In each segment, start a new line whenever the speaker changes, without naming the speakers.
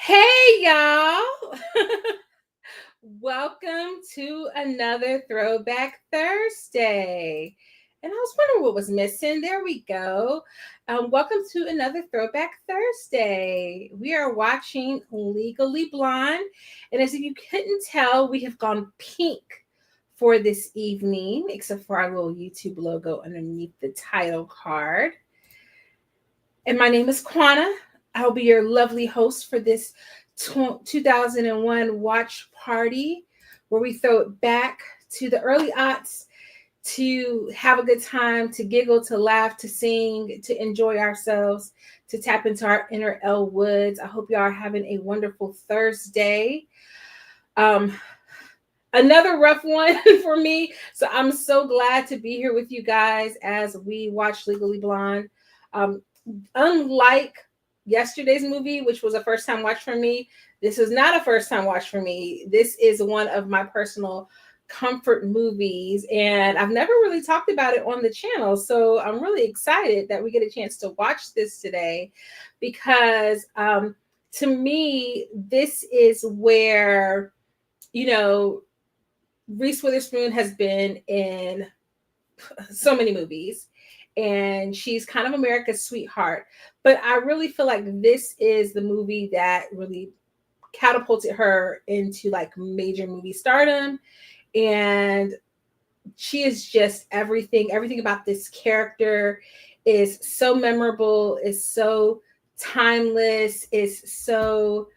Hey, y'all. Welcome to another Throwback Thursday. And I was wondering what was missing. There we go. Welcome to another Throwback Thursday. We are watching Legally Blonde. And as if you couldn't tell, we have gone pink for this evening, except for our little YouTube logo underneath the title card. And my name is Quana. I'll be your lovely host for this 2001 watch party where we throw it back to the early aughts to have a good time, to giggle, to laugh, to sing, to enjoy ourselves, to tap into our inner Elle Woods. I hope you are having a wonderful Thursday. Another rough one for me. So I'm so glad to be here with you guys as we watch Legally Blonde. Unlike yesterday's movie, which was a first time watch for me, this is not a first time watch for me. This is one of my personal comfort movies, and I've never really talked about it on the channel. So I'm really excited that we get a chance to watch this today, because to me, this is where, Reese Witherspoon has been in so many movies, and she's kind of America's sweetheart. But I really feel like this is the movie that really catapulted her into like major movie stardom. And she is just everything. Everything about this character is so memorable, is so timeless, is so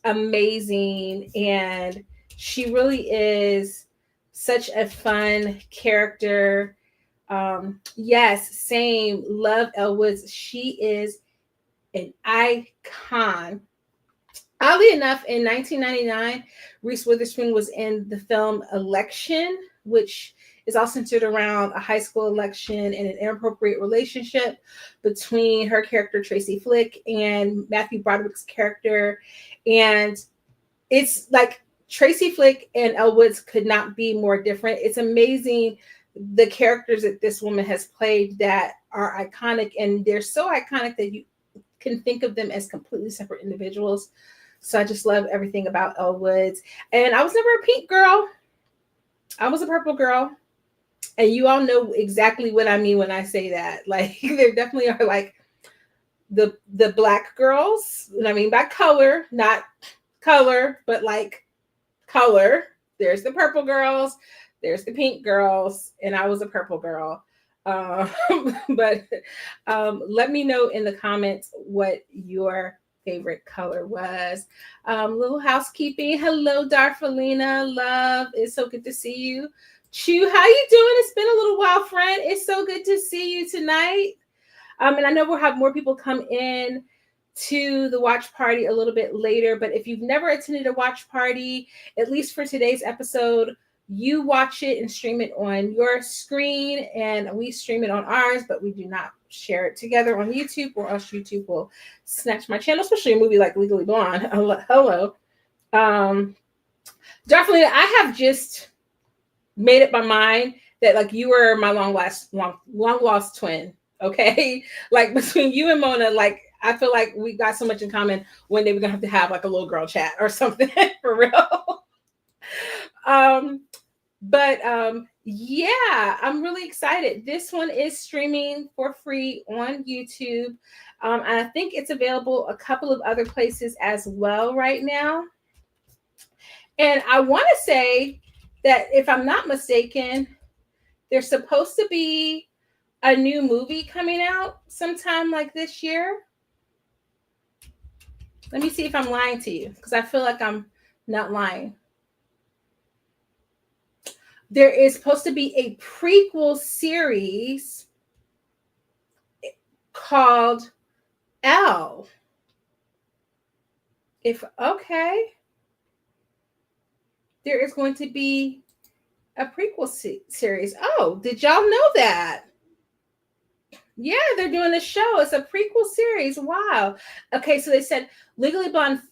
amazing. And she really is such a fun character. Yes, same. Love Elle Woods. She is an icon. Oddly enough, in 1999, Reese Witherspoon was in the film Election, which is all centered around a high school election and an inappropriate relationship between her character, Tracy Flick, and Matthew Broderick's character. And it's like Tracy Flick and Elle Woods could not be more different. It's amazing the characters that this woman has played that are iconic, and they're so iconic that you can think of them as completely separate individuals. So I just love everything about Elle Woods. And I was never a pink girl. I was a purple girl. And you all know exactly what I mean when I say that. Like, there definitely are like the black girls. And I mean by color, not color, but like color. There's the purple girls. There's the pink girls. And I was a purple girl. But let me know in the comments what your favorite color was. Little housekeeping. Hello, Darfalina. Love. It's so good to see you. Chu, how you doing? It's been a little while, friend. It's so good to see you tonight. And I know we'll have more people come in to the watch party a little bit later. But if you've never attended a watch party, at least for today's episode, you watch it and stream it on your screen, and we stream it on ours, but we do not share it together on YouTube, or else YouTube will snatch my channel, especially a movie like Legally Blonde. Hello. Definitely, I have just made up my mind that like you were my long lost twin. Okay. Like between you and Mona, like I feel like we got so much in common. One day we're gonna have like a little girl chat or something for real. Yeah, I'm really excited. This one is streaming for free on YouTube. And I think it's available a couple of other places as well right now. And I want to say that if I'm not mistaken, there's supposed to be a new movie coming out sometime like this year. Let me see if I'm lying to you because I feel like I'm not lying. There is supposed to be a prequel series called Elle. If okay, there is going to be a prequel series. Oh, did y'all know that? Yeah, they're doing a show. It's a prequel series. Wow. Okay, so they said Legally Blonde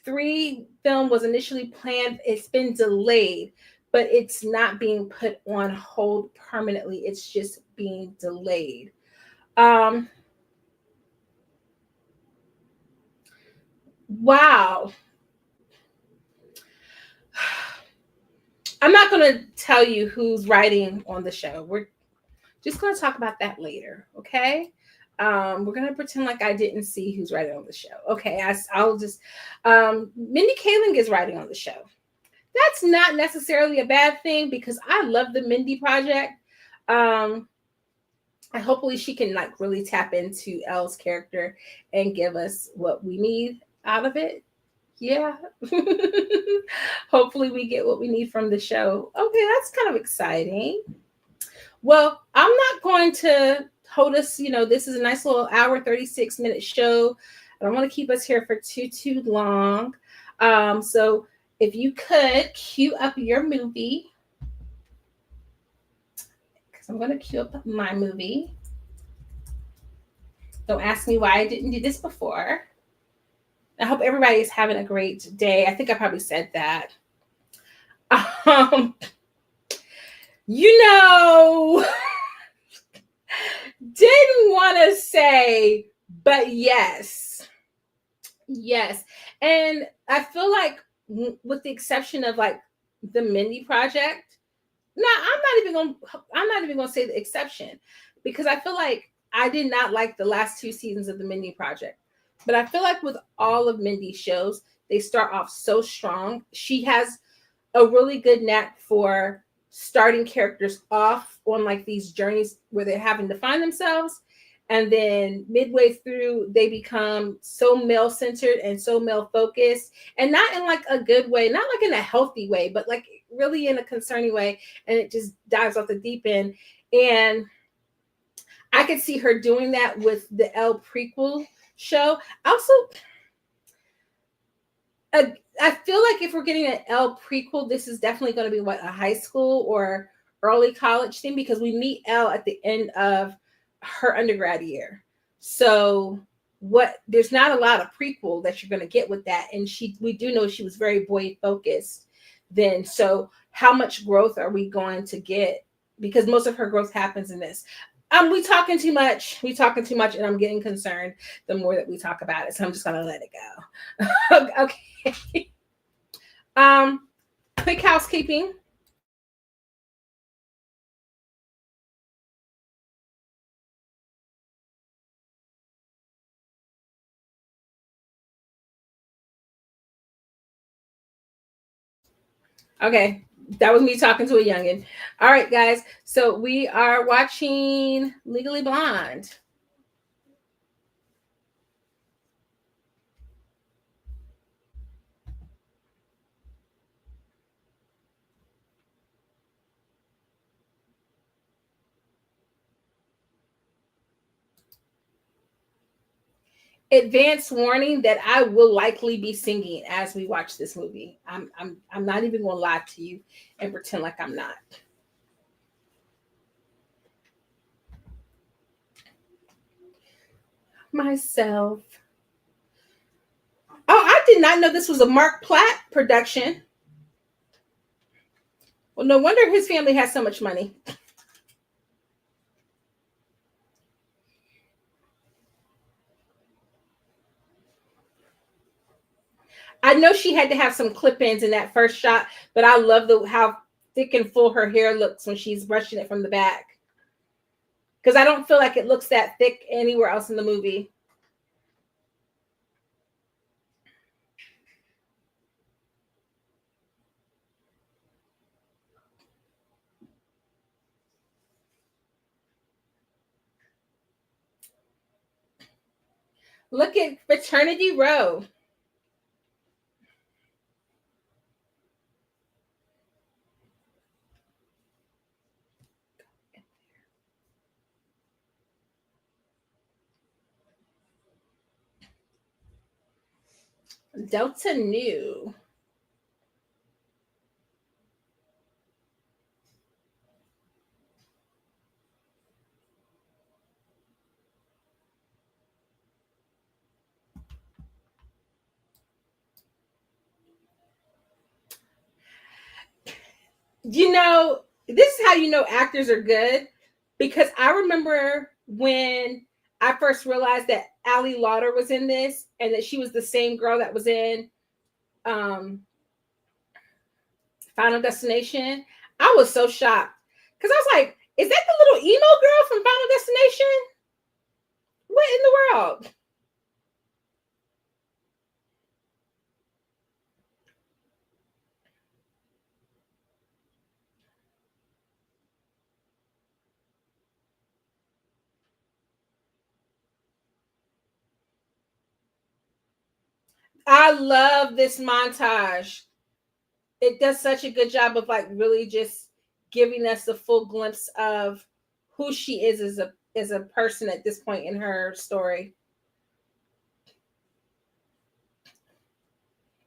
3 film was initially planned. It's been delayed, but it's not being put on hold permanently. It's just being delayed. Wow. I'm not going to tell you who's writing on the show. We're just going to talk about that later, okay? We're going to pretend like I didn't see who's writing on the show. Okay, I'll just, Mindy Kaling is writing on the show. That's not necessarily a bad thing because I love the Mindy Project. And hopefully she can like really tap into Elle's character and give us what we need out of it. Yeah. Hopefully we get what we need from the show. Okay, that's kind of exciting. Well, I'm not going to hold us, this is a nice little hour, 36-minute show. I don't want to keep us here for too long. So if you could cue up your movie, because I'm going to cue up my movie. Don't ask me why I didn't do this before. I hope everybody is having a great day. I think I probably said that. Um, you know, didn't want to say, but yes. Yes. And I feel like with the exception of like the Mindy Project, I'm not even gonna say the exception because I feel like I did not like the last 2 seasons of the Mindy Project. But I feel like with all of Mindy's shows, they start off so strong. She has a really good knack for starting characters off on like these journeys where they're having to find themselves. And then midway through, they become so male centered and so male focused, and not in like a good way, not like in a healthy way, but like really in a concerning way. And it just dives off the deep end. And I could see her doing that with the Elle prequel show. Also, I feel like if we're getting an Elle prequel, this is definitely going to be a high school or early college thing because we meet Elle at the end of her undergrad year. So there's not a lot of prequel that you're going to get with that. And we do know she was very boy focused then. So how much growth are we going to get? Because most of her growth happens in this. We talking too much, and I'm getting concerned the more that we talk about it. So I'm just going to let it go. Okay. Quick housekeeping. Okay, that was me talking to a youngin. All right, guys. So we are watching Legally Blonde. Advance warning that I will likely be singing as we watch this movie. I'm not even gonna lie to you and pretend like I'm not. Myself. Oh, I did not know this was a Mark Platt production. Well, no wonder his family has so much money. I know she had to have some clip-ins in that first shot, but I love how thick and full her hair looks when she's brushing it from the back. Because I don't feel like it looks that thick anywhere else in the movie. Look at Fraternity Row. Delta Nu. You know, this is how you know actors are good, because I remember when I first realized that Ali Lauder was in this and that she was the same girl that was in um, Final Destination. I was so shocked because I was like, is that the little emo girl from Final Destination? What in the world? I love this montage. It does such a good job of like really just giving us the full glimpse of who she is as a person at this point in her story.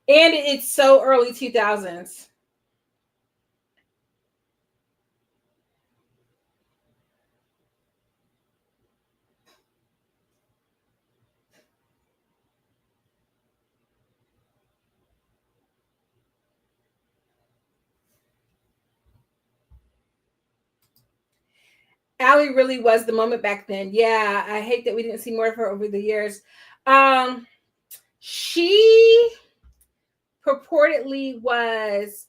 And it's so early 2000s. Allie really was the moment back then. Yeah, I hate that we didn't see more of her over the years. She purportedly was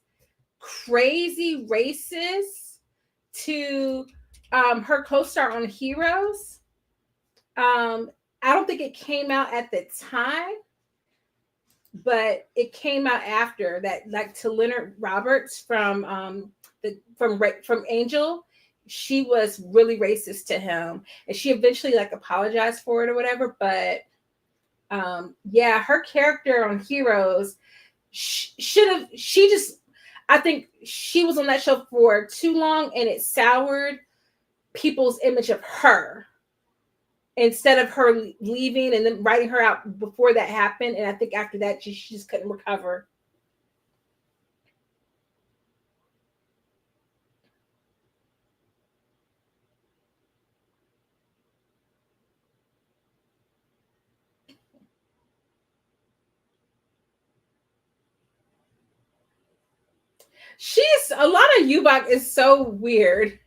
crazy racist to her co-star on Heroes. I don't think it came out at the time, but it came out after that, like to Leonard Roberts from Angel. She was really racist to him, and she eventually like apologized for it or whatever. But yeah, her character on Heroes should have. She just, I think she was on that show for too long, and it soured people's image of her. Instead of her leaving and then writing her out before that happened, and I think after that she just couldn't recover. She's a lot of Yubak is so weird.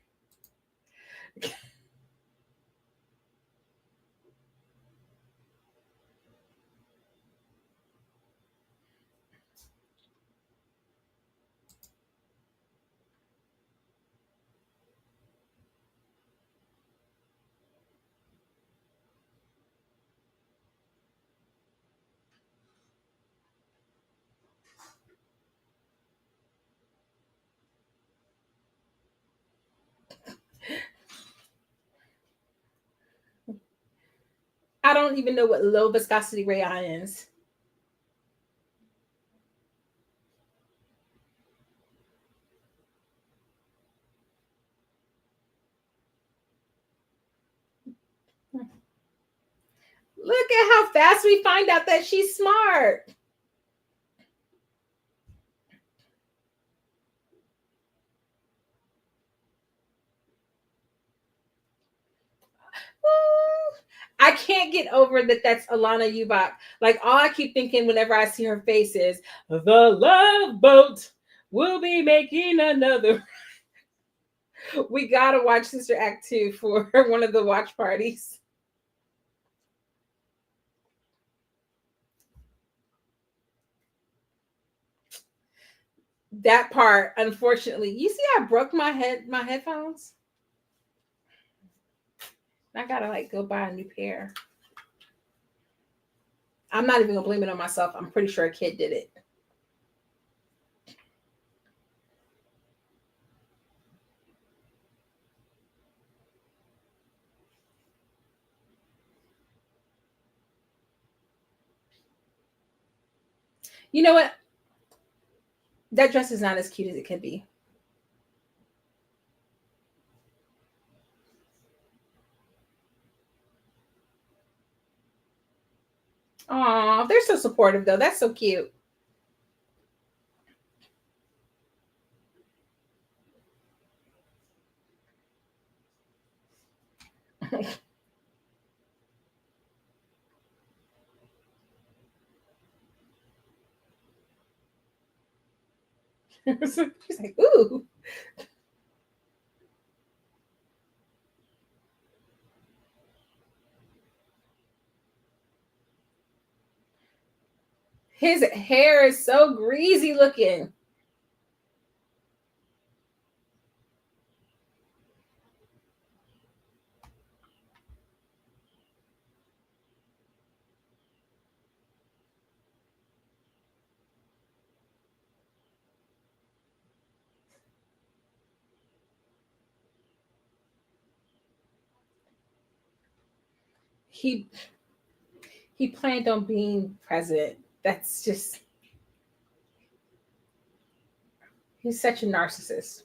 I don't even know what low viscosity rayon is. Look at how fast we find out that she's smart. I can't get over that that's Alana Yubak. Like, all I keep thinking whenever I see her face is, the love boat will be making another. We gotta watch Sister Act 2 for one of the watch parties. That part, unfortunately. You see, I broke my headphones. I gotta like go buy a new pair. I'm not even gonna blame it on myself. I'm pretty sure a kid did it. You know what? That dress is not as cute as it could be. Aw, they're so supportive though. That's so cute. She's like, ooh. His hair is so greasy looking. He he planned on being president. That's just he's such a narcissist.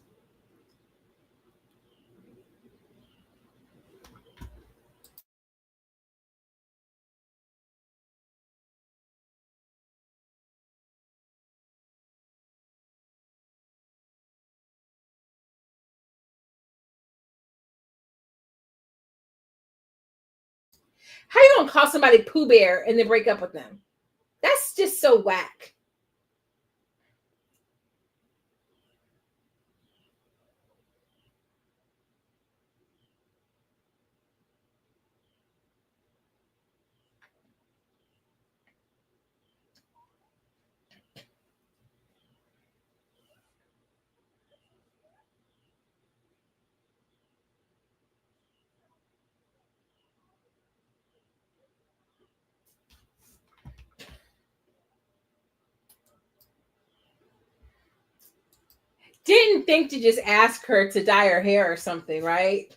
How you gonna call somebody Pooh Bear and then break up with them? That's just so whack. Didn't think to just ask her to dye her hair or something, right?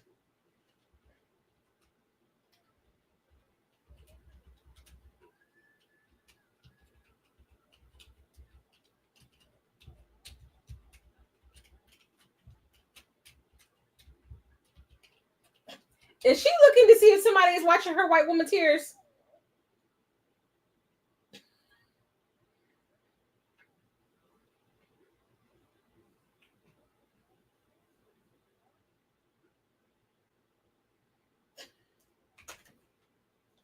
Is she looking to see if somebody is watching her white woman tears?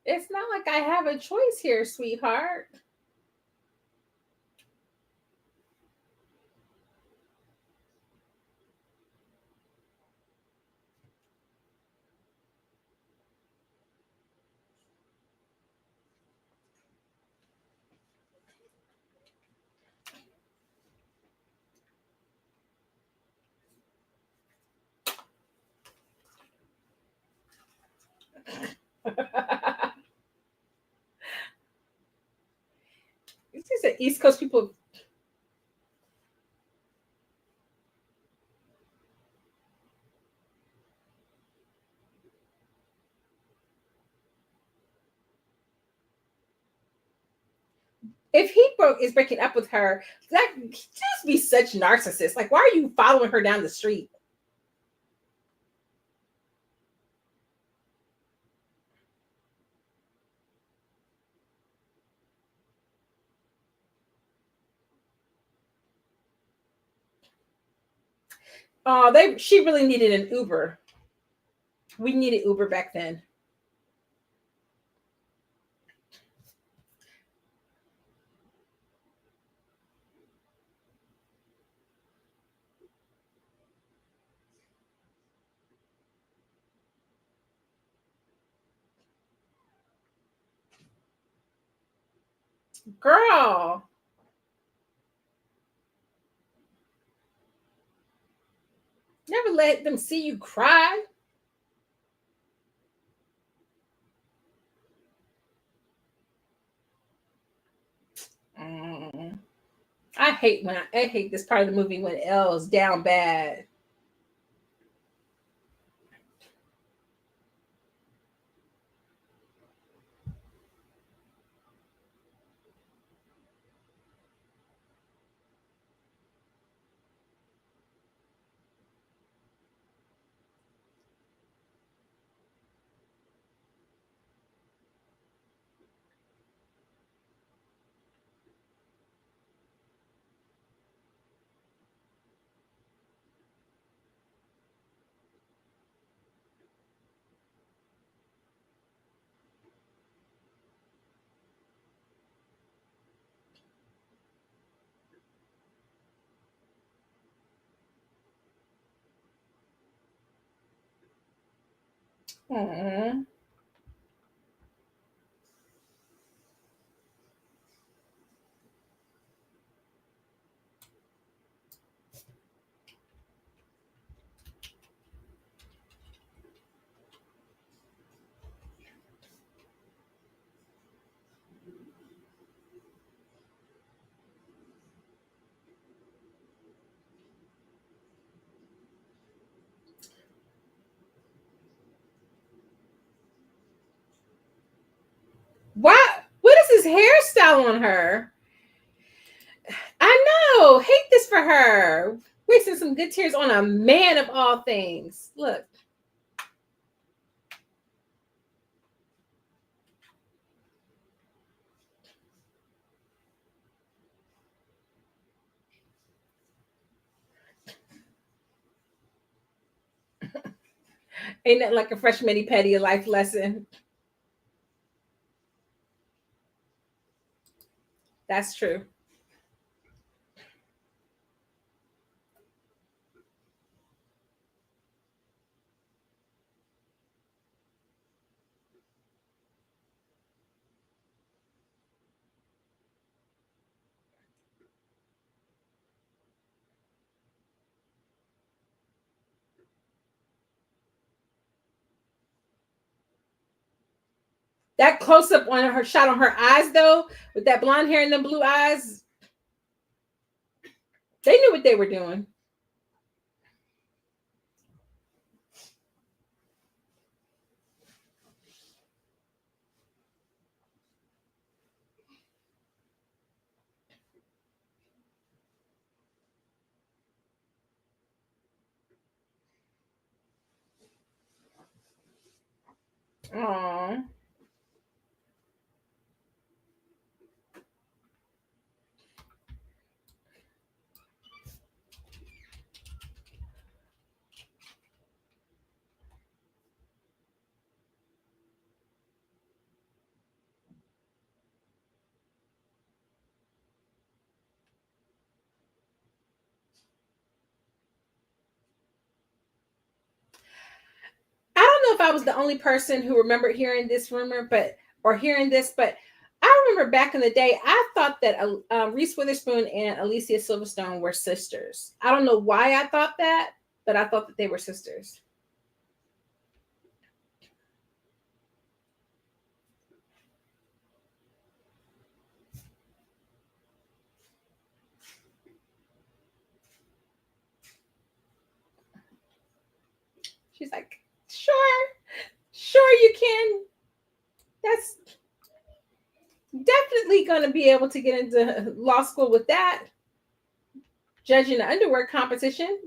It's not like I have a choice here, sweetheart. It's just that East Coast people. If he is breaking up with her, that just be such narcissist. Like, why are you following her down the street? Oh, they she really needed an Uber. We needed Uber back then. Girl. never let them see you cry. Mm. I hate this part of the movie when Elle's down bad. Mm. Why? What is his hairstyle on her? I know. Hate this for her. Wasting some good tears on a man of all things. Look. Ain't that like a fresh mani petty life lesson? That's true. That close up on her shot on her eyes, though, with that blonde hair and them blue eyes, they knew what they were doing. Aww. I don't know if I was the only person who remembered hearing this rumor, but or hearing this, but I remember back in the day, I thought that Reese Witherspoon and Alicia Silverstone were sisters. I don't know why I thought that, but I thought that they were sisters. She's like, sure, sure you can. That's definitely going to be able to get into law school with that. Judging the underwear competition.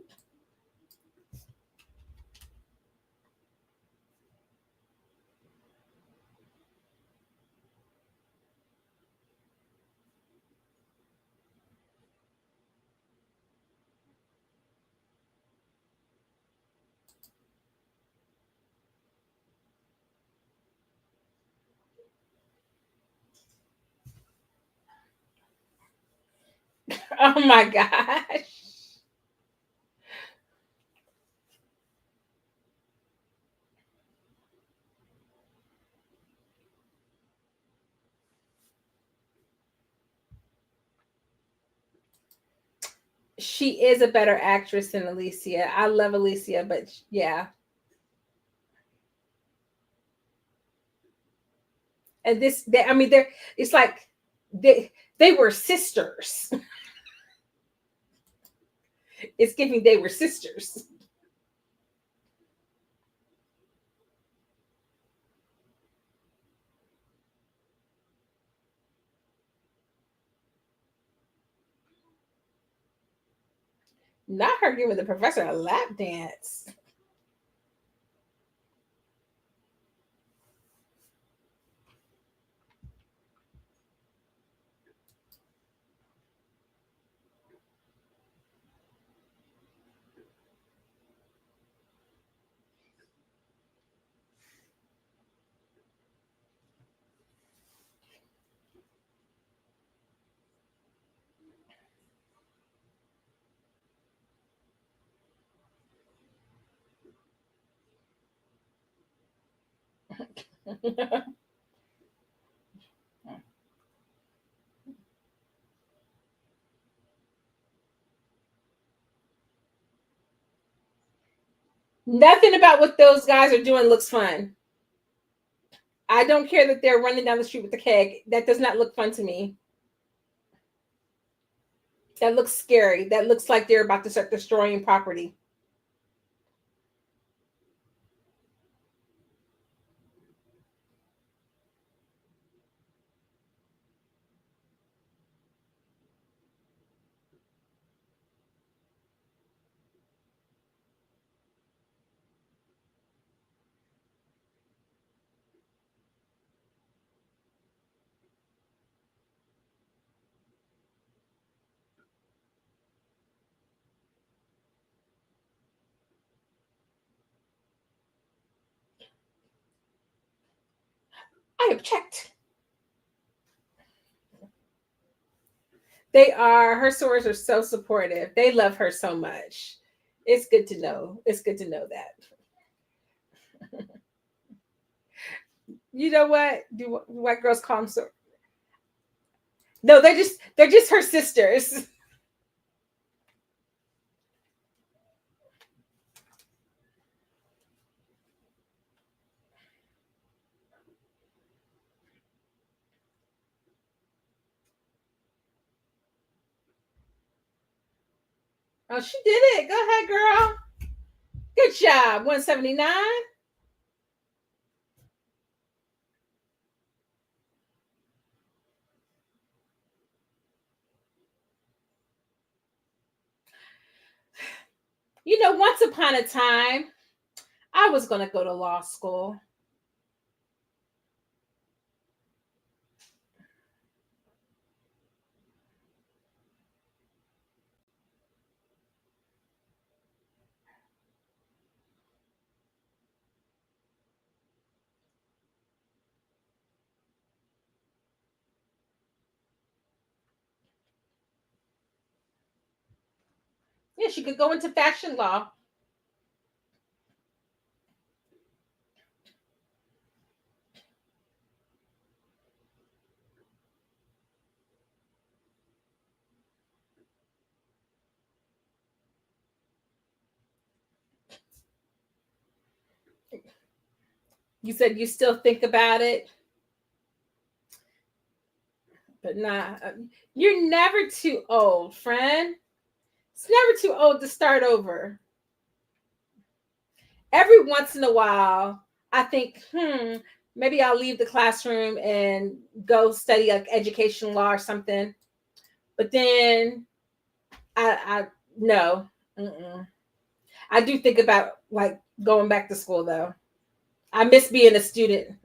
Oh my gosh. She is a better actress than Alicia. I love Alicia, but yeah. And I mean, they're it's like they were sisters. It's giving they were sisters. Not her giving the professor a lap dance. Nothing about what those guys are doing looks fun. I don't care that they're running down the street with the keg. That does not look fun to me. That looks scary. That looks like they're about to start destroying property. I object. They are. Her swords are so supportive. They love her so much. It's good to know. It's good to know that. You know what? Do white girls call them so? No, they're just her sisters. Oh, she did it. Go ahead, girl. Good job. 179. You know, once upon a time, I was going to go to law school. Yeah, she could go into fashion law. You said you still think about it, but nah. You're never too old, friend. It's never too old to start over. Every once in a while, I think, maybe I'll leave the classroom and go study like education law or something. But then I no, mm-mm. I do think about like going back to school though. I miss being a student.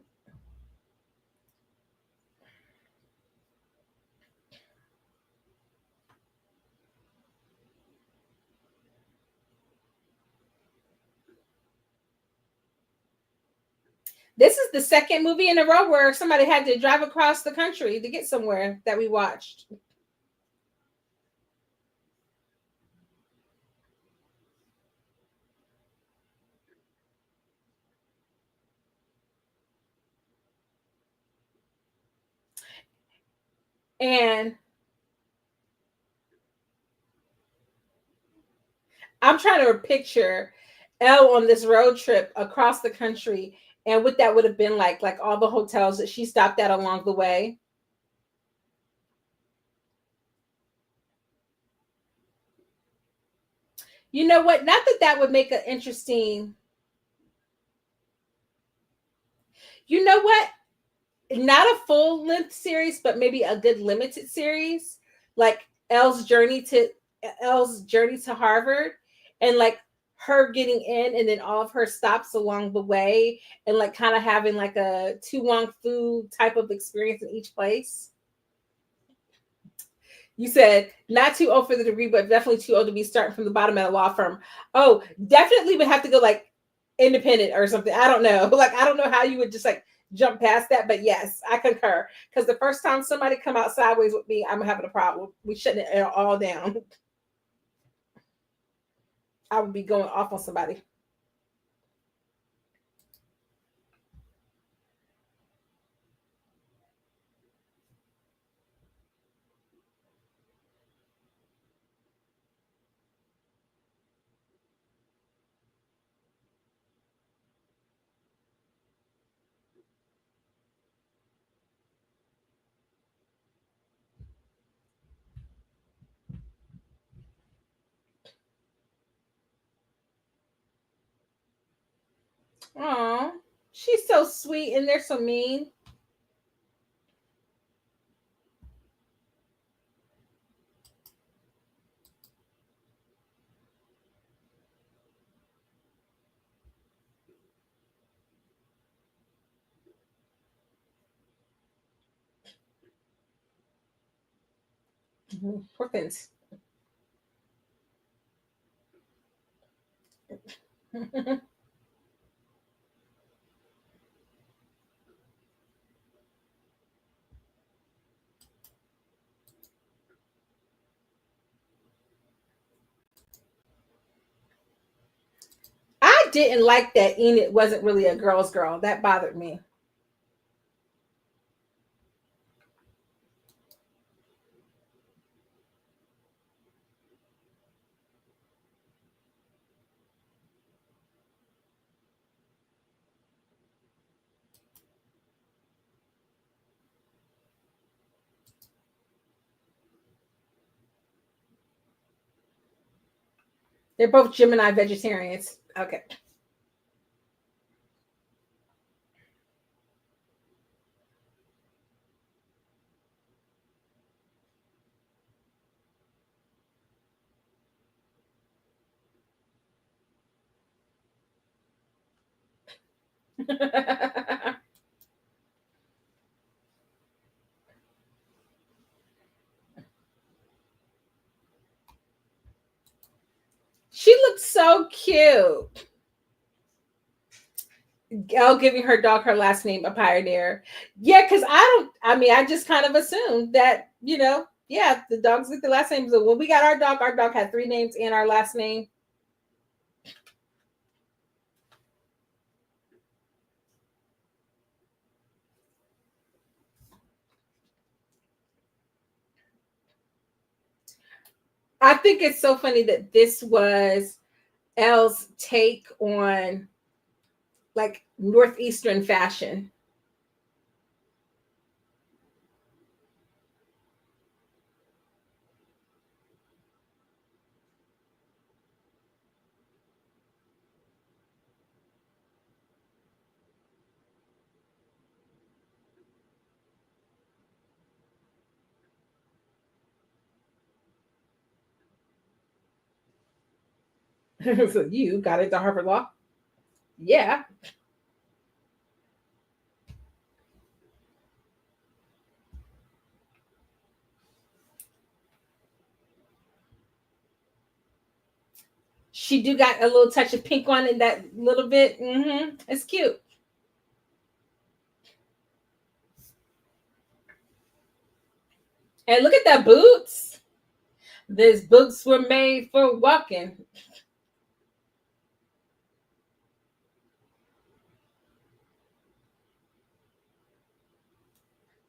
This is the second movie in a row where somebody had to drive across the country to get somewhere that we watched. And I'm trying to picture Elle on this road trip across the country and what that would have been like all the hotels that she stopped at along the way. You know what? Not that that would make an interesting. You know what? Not a full length series, but maybe a good limited series, like Elle's journey to Elle's journey to Harvard, and like her getting in, and then all of her stops along the way, and like kind of having like a Tu Wong Fu type of experience in each place. You said not too old for the degree, but definitely too old to be starting from the bottom at a law firm. Oh, definitely would have to go like independent or something. I don't know. Like I don't know how you would just like jump past that, but yes, I concur. Because the first time somebody come out sideways with me, I'm having a problem. We shutting it all down. I would be going off on somebody. Oh, she's so sweet and they're so mean. Poor things. I didn't like that Enid wasn't really a girl's girl. That bothered me. They're both Gemini vegetarians. Okay. She looked so cute. Elle giving her dog her last name, a pioneer. Yeah, because I don't, I mean, I just kind of assumed that, yeah, the dogs with the last name. So when we got our dog had three names and our last name. I think it's so funny that this was Elle's take on like Northeastern fashion. So you got into Harvard Law? Yeah. She do got a little touch of pink on it, that little bit. It's cute. And look at that boots. These boots were made for walking.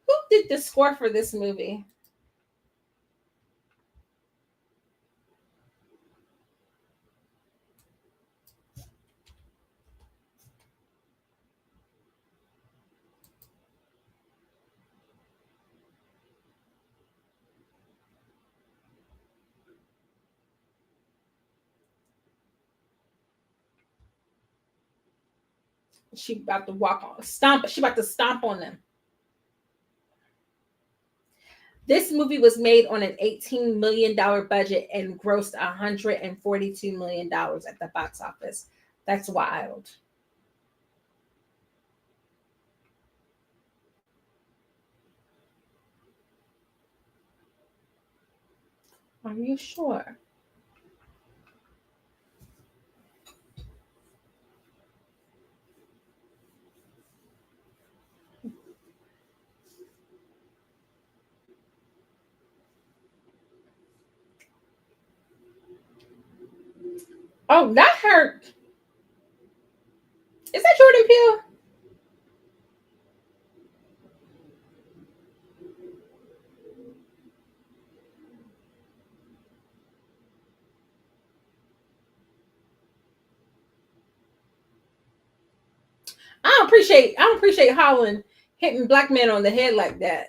Who did the score for this movie? She about to walk on, stomp. She about to stomp on them. This movie was made on an $18 million budget and grossed $142 million at the box office. That's wild. Are you sure? Oh, that hurt. Is that Jordan Peele? I don't appreciate Holland hitting black men on the head like that.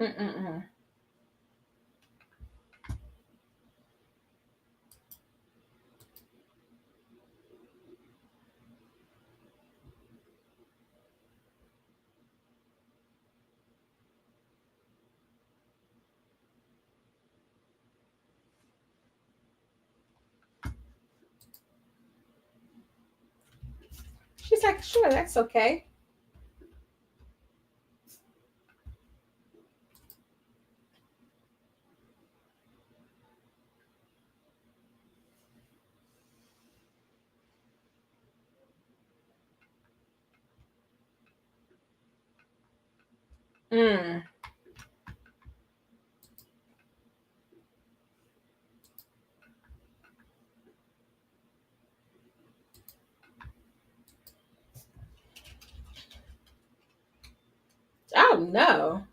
Mm-mm-mm. She's like, sure, that's okay. Mm. Oh no.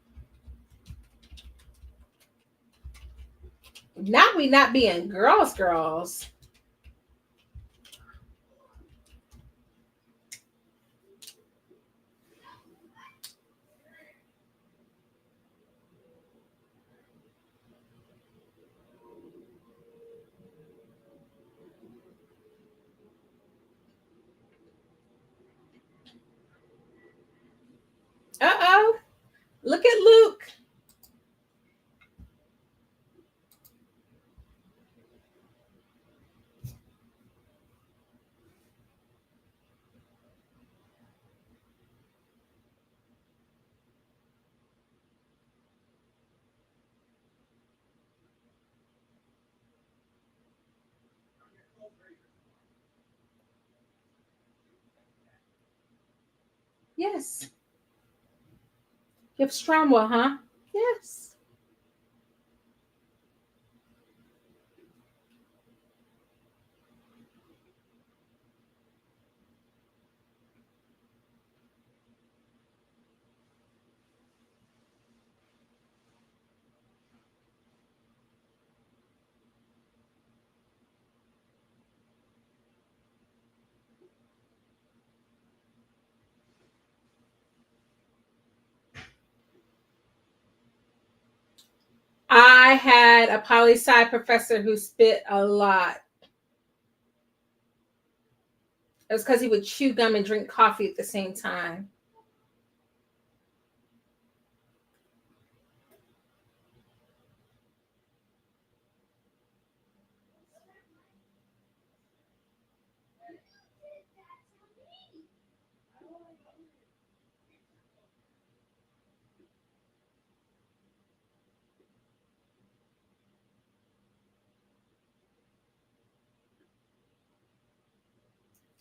Now we not being girls. Uh-oh. Look at Luke. Yes. You have Stromwell, huh? Yes. I had a poli sci professor who spit a lot. It was because he would chew gum and drink coffee at the same time.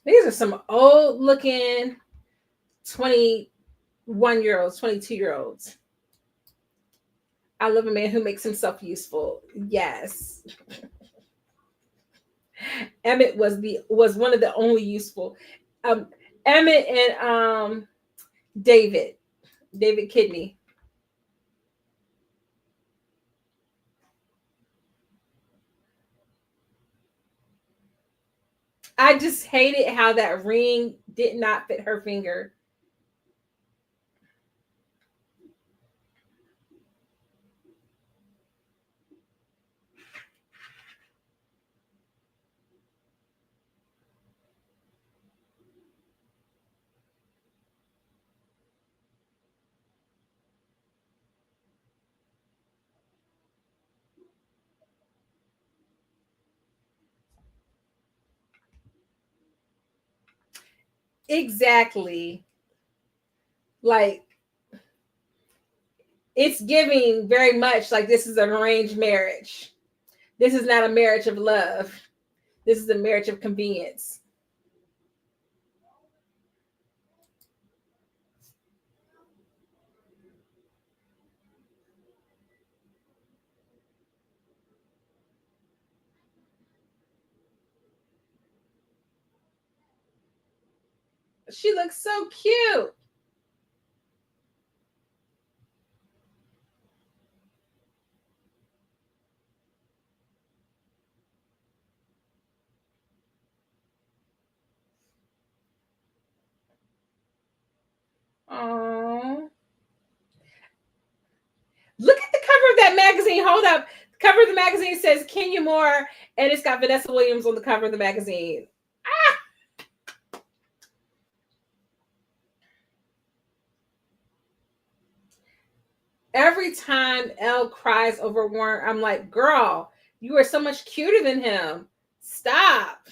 These are some old looking 21-year olds, 22-year olds. I love a man who makes himself useful. Yes. Emmett was one of the only useful. Um, Emmett and David. David Kidney. I just hated how that ring did not fit her finger. Exactly. Like, it's giving very much like this is an arranged marriage. This is not a marriage of love. This is a marriage of convenience. She looks so cute. Oh, look at the cover of that magazine. Hold up. The cover of the magazine says Kenya Moore, and it's got Vanessa Williams on the cover of the magazine. Every time Elle cries over Warren, I'm like, girl, you are so much cuter than him. Stop.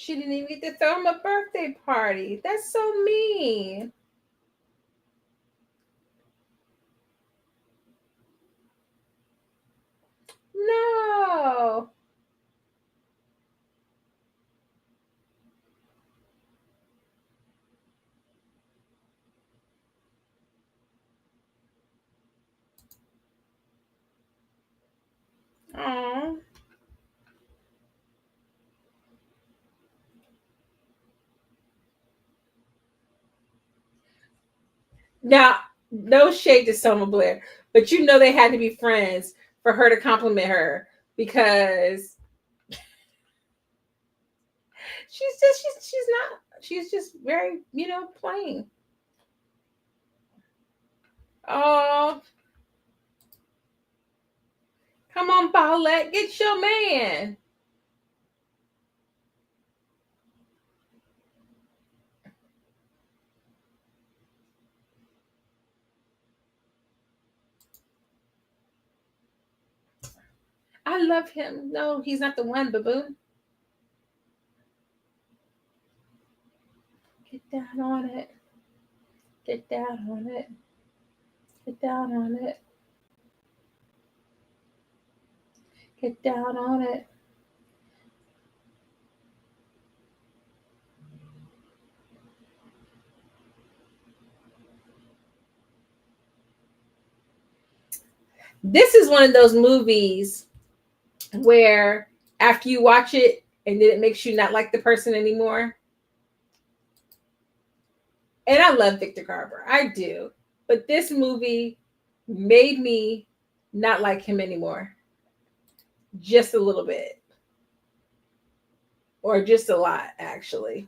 She didn't even get to throw him a birthday party. That's so mean. No. Oh. Now, no shade to Selma Blair, but you know they had to be friends for her to compliment her because she's not she's just very, plain. Oh, come on, Paulette, get your man. I love him. No, he's not the one, baboon. Get down on it. Get down on it. Get down on it. Get down on it. This is one of those movies where after you watch it and then it makes you not like the person anymore. And I love Victor Garber. I do. But this movie made me not like him anymore. Just a little bit. Or just a lot, actually.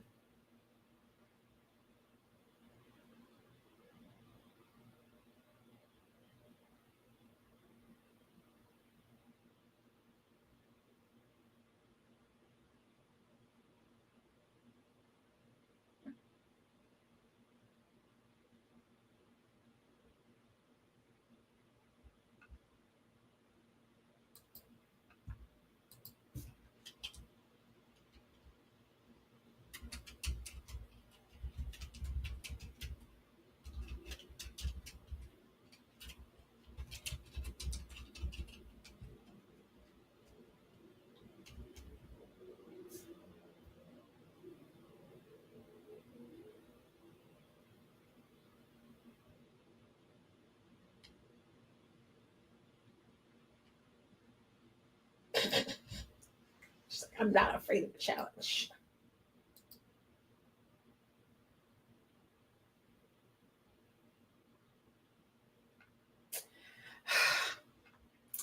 She's like, I'm not afraid of a challenge.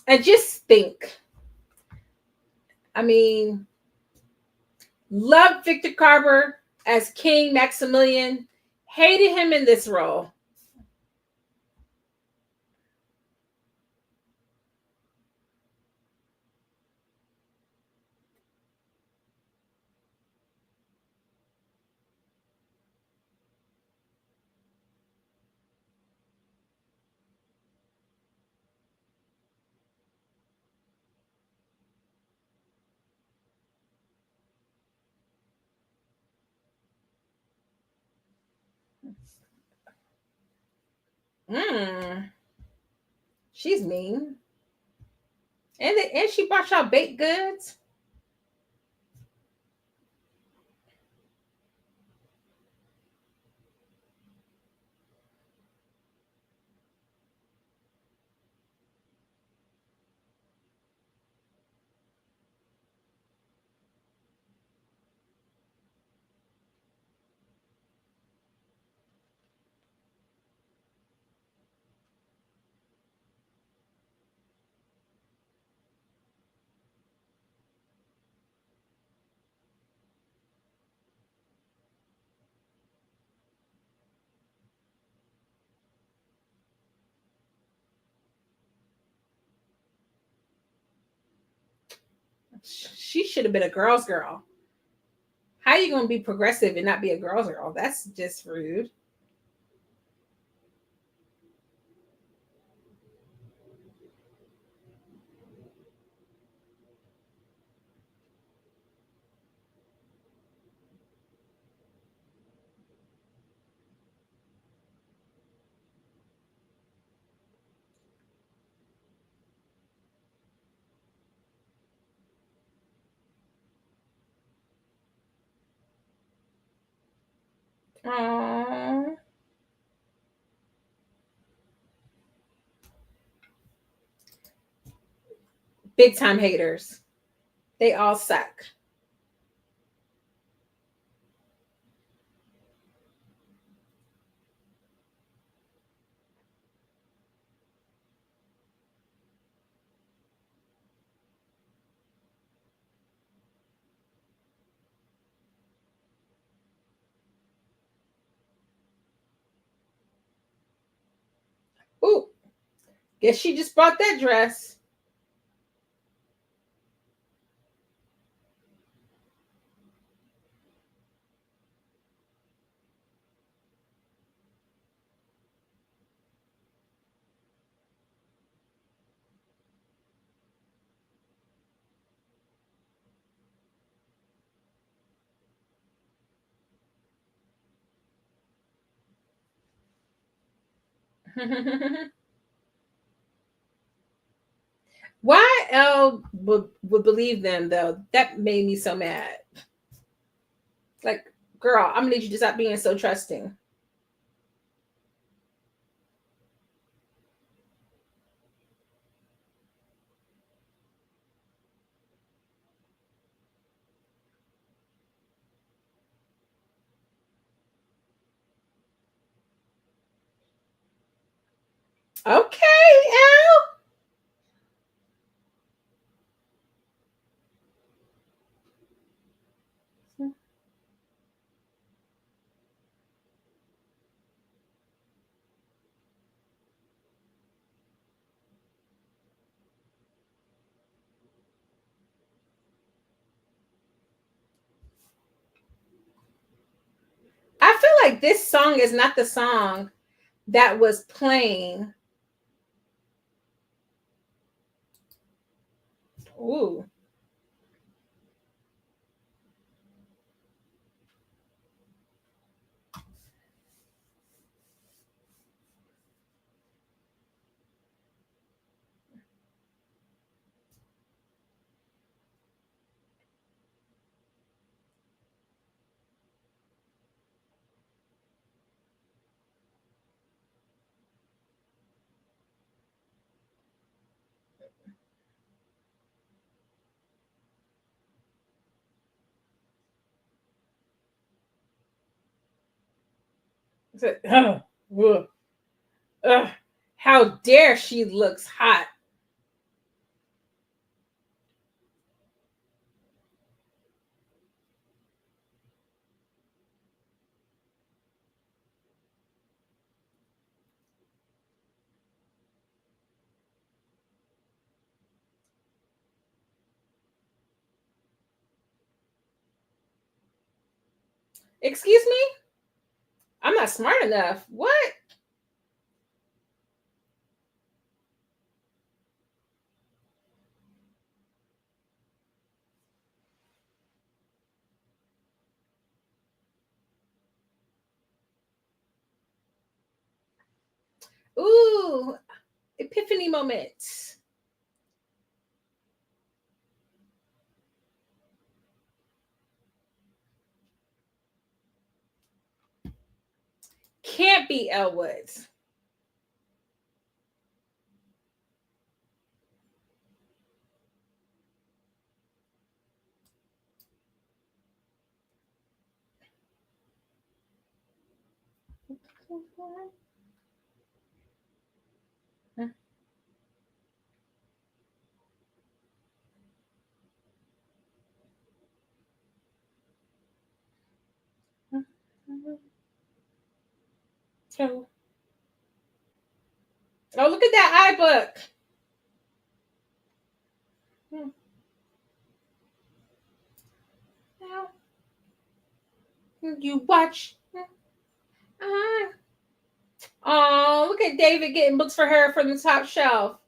And just think, I mean, loved Victor Carver as King Maximilian, hated him in this role. Mm, she's mean. And she brought y'all baked goods. She should have been a girl's girl. How you gonna be progressive and not be a girl's girl? That's just rude. Aww. Big time haters. They all suck. Ooh, guess she just bought that dress. Why Elle would believe them though? That made me so mad. Like, girl, I'm gonna need you to stop being so trusting. Okay, Elle. I feel like this song is not the song that was playing. Ooh. So, ugh, ugh. How dare she looks hot. Excuse me? I'm not smart enough. What? Ooh, epiphany moment. Can't be Elle Woods. Oh, oh, look at that iBook. Now you watch. Oh, look at David getting books for her from the top shelf.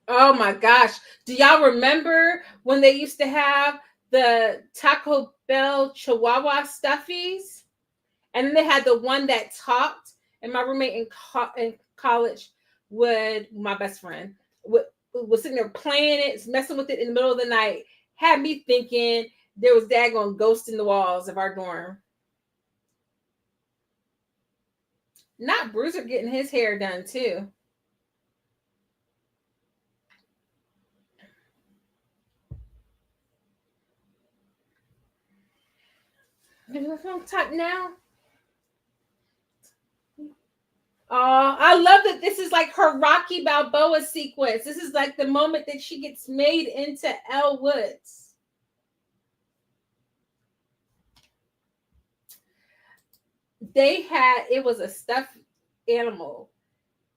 Oh my gosh. Do y'all remember when they used to have the Taco Bell Chihuahua stuffies? And then they had the one that talked. And my roommate in college my best friend, was sitting there playing it, messing with it in the middle of the night. Had me thinking there was daggone ghosts in the walls of our dorm. Not Bruiser getting his hair done too. Talk now. Oh, I love that this is like her Rocky Balboa sequence. This is like the moment that she gets made into Elle Woods. It was a stuffed animal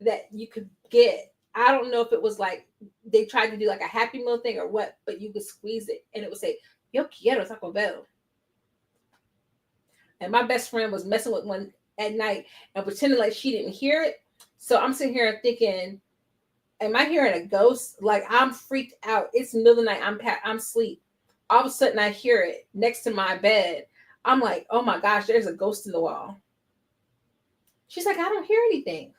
that you could get. I don't know if it was like they tried to do like a Happy Meal thing or what, but you could squeeze it and it would say, Yo quiero Taco Bell. And my best friend was messing with one at night and pretending like she didn't hear it. So I'm sitting here thinking, am I hearing a ghost? Like I'm freaked out. It's the middle of the night. I'm asleep. All of a sudden I hear it next to my bed. I'm like, oh my gosh, there's a ghost in the wall. She's like, I don't hear anything.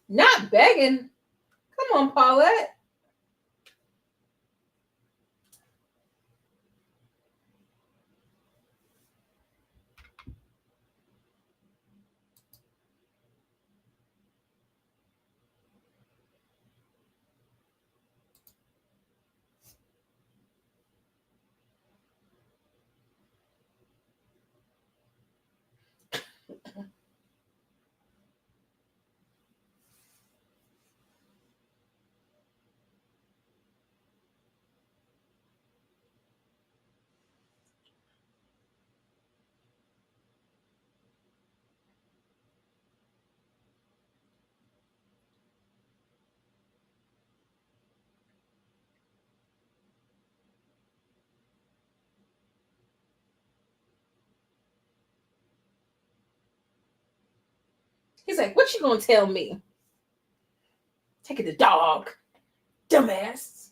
Not begging. Come on, Paulette. He's like, what you gonna tell me? Taking the dog. Dumbass.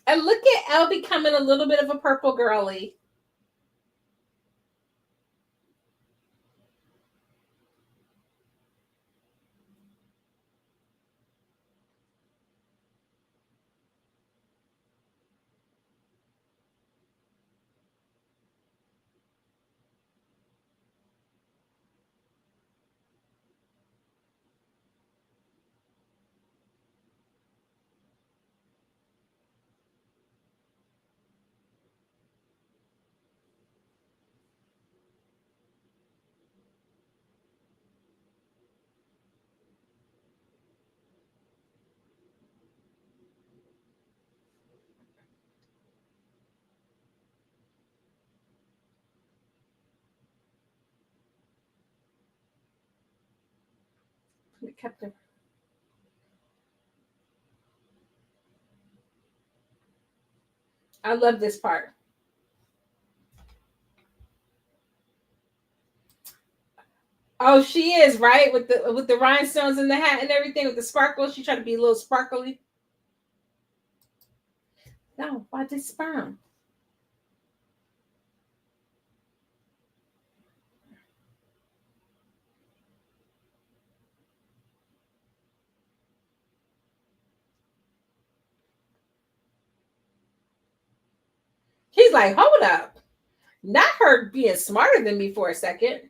And look at Elle becoming a little bit of a purple girly. It kept her. I love this part. Oh, she is right with the rhinestones in the hat and everything with the sparkles. She tried to be a little sparkly. No, why this sperm? He's like, hold up. Not her being smarter than me for a second.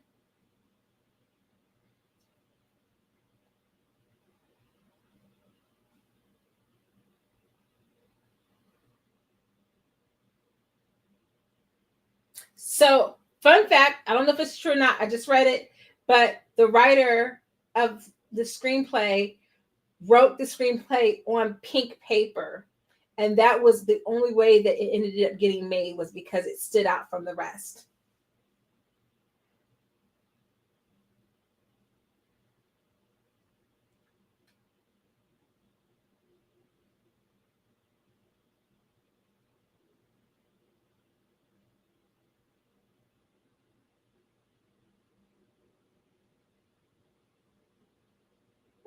So, fun fact, I don't know if it's true or not. I just read it, but the writer of the screenplay wrote the screenplay on pink paper. And that was the only way that it ended up getting made was because it stood out from the rest.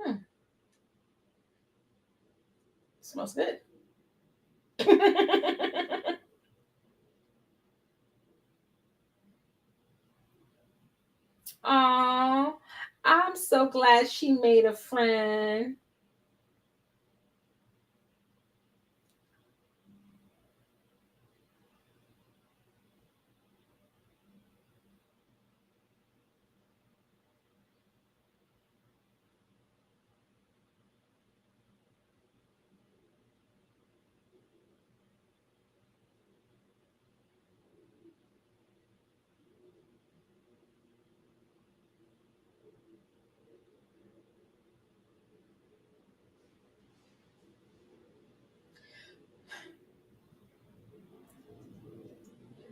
Hmm. Smells good. Oh, I'm so glad she made a friend.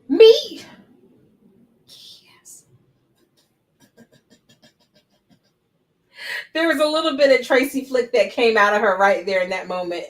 Me? Yes. There was a little bit of Tracy Flick that came out of her right there in that moment.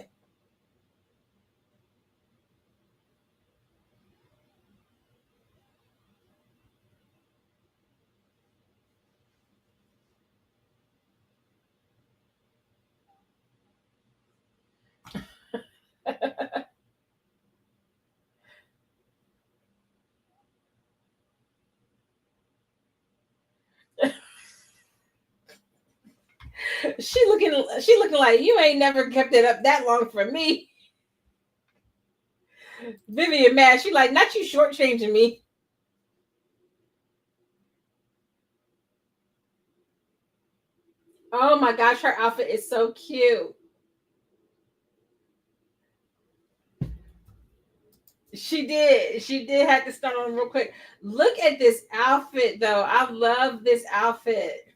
She looking like you ain't never kept it up that long for me. Vivian mad. She like, not you shortchanging me. Oh my gosh, her outfit is so cute. She did. She did have to start on real quick. Look at this outfit though. I love this outfit.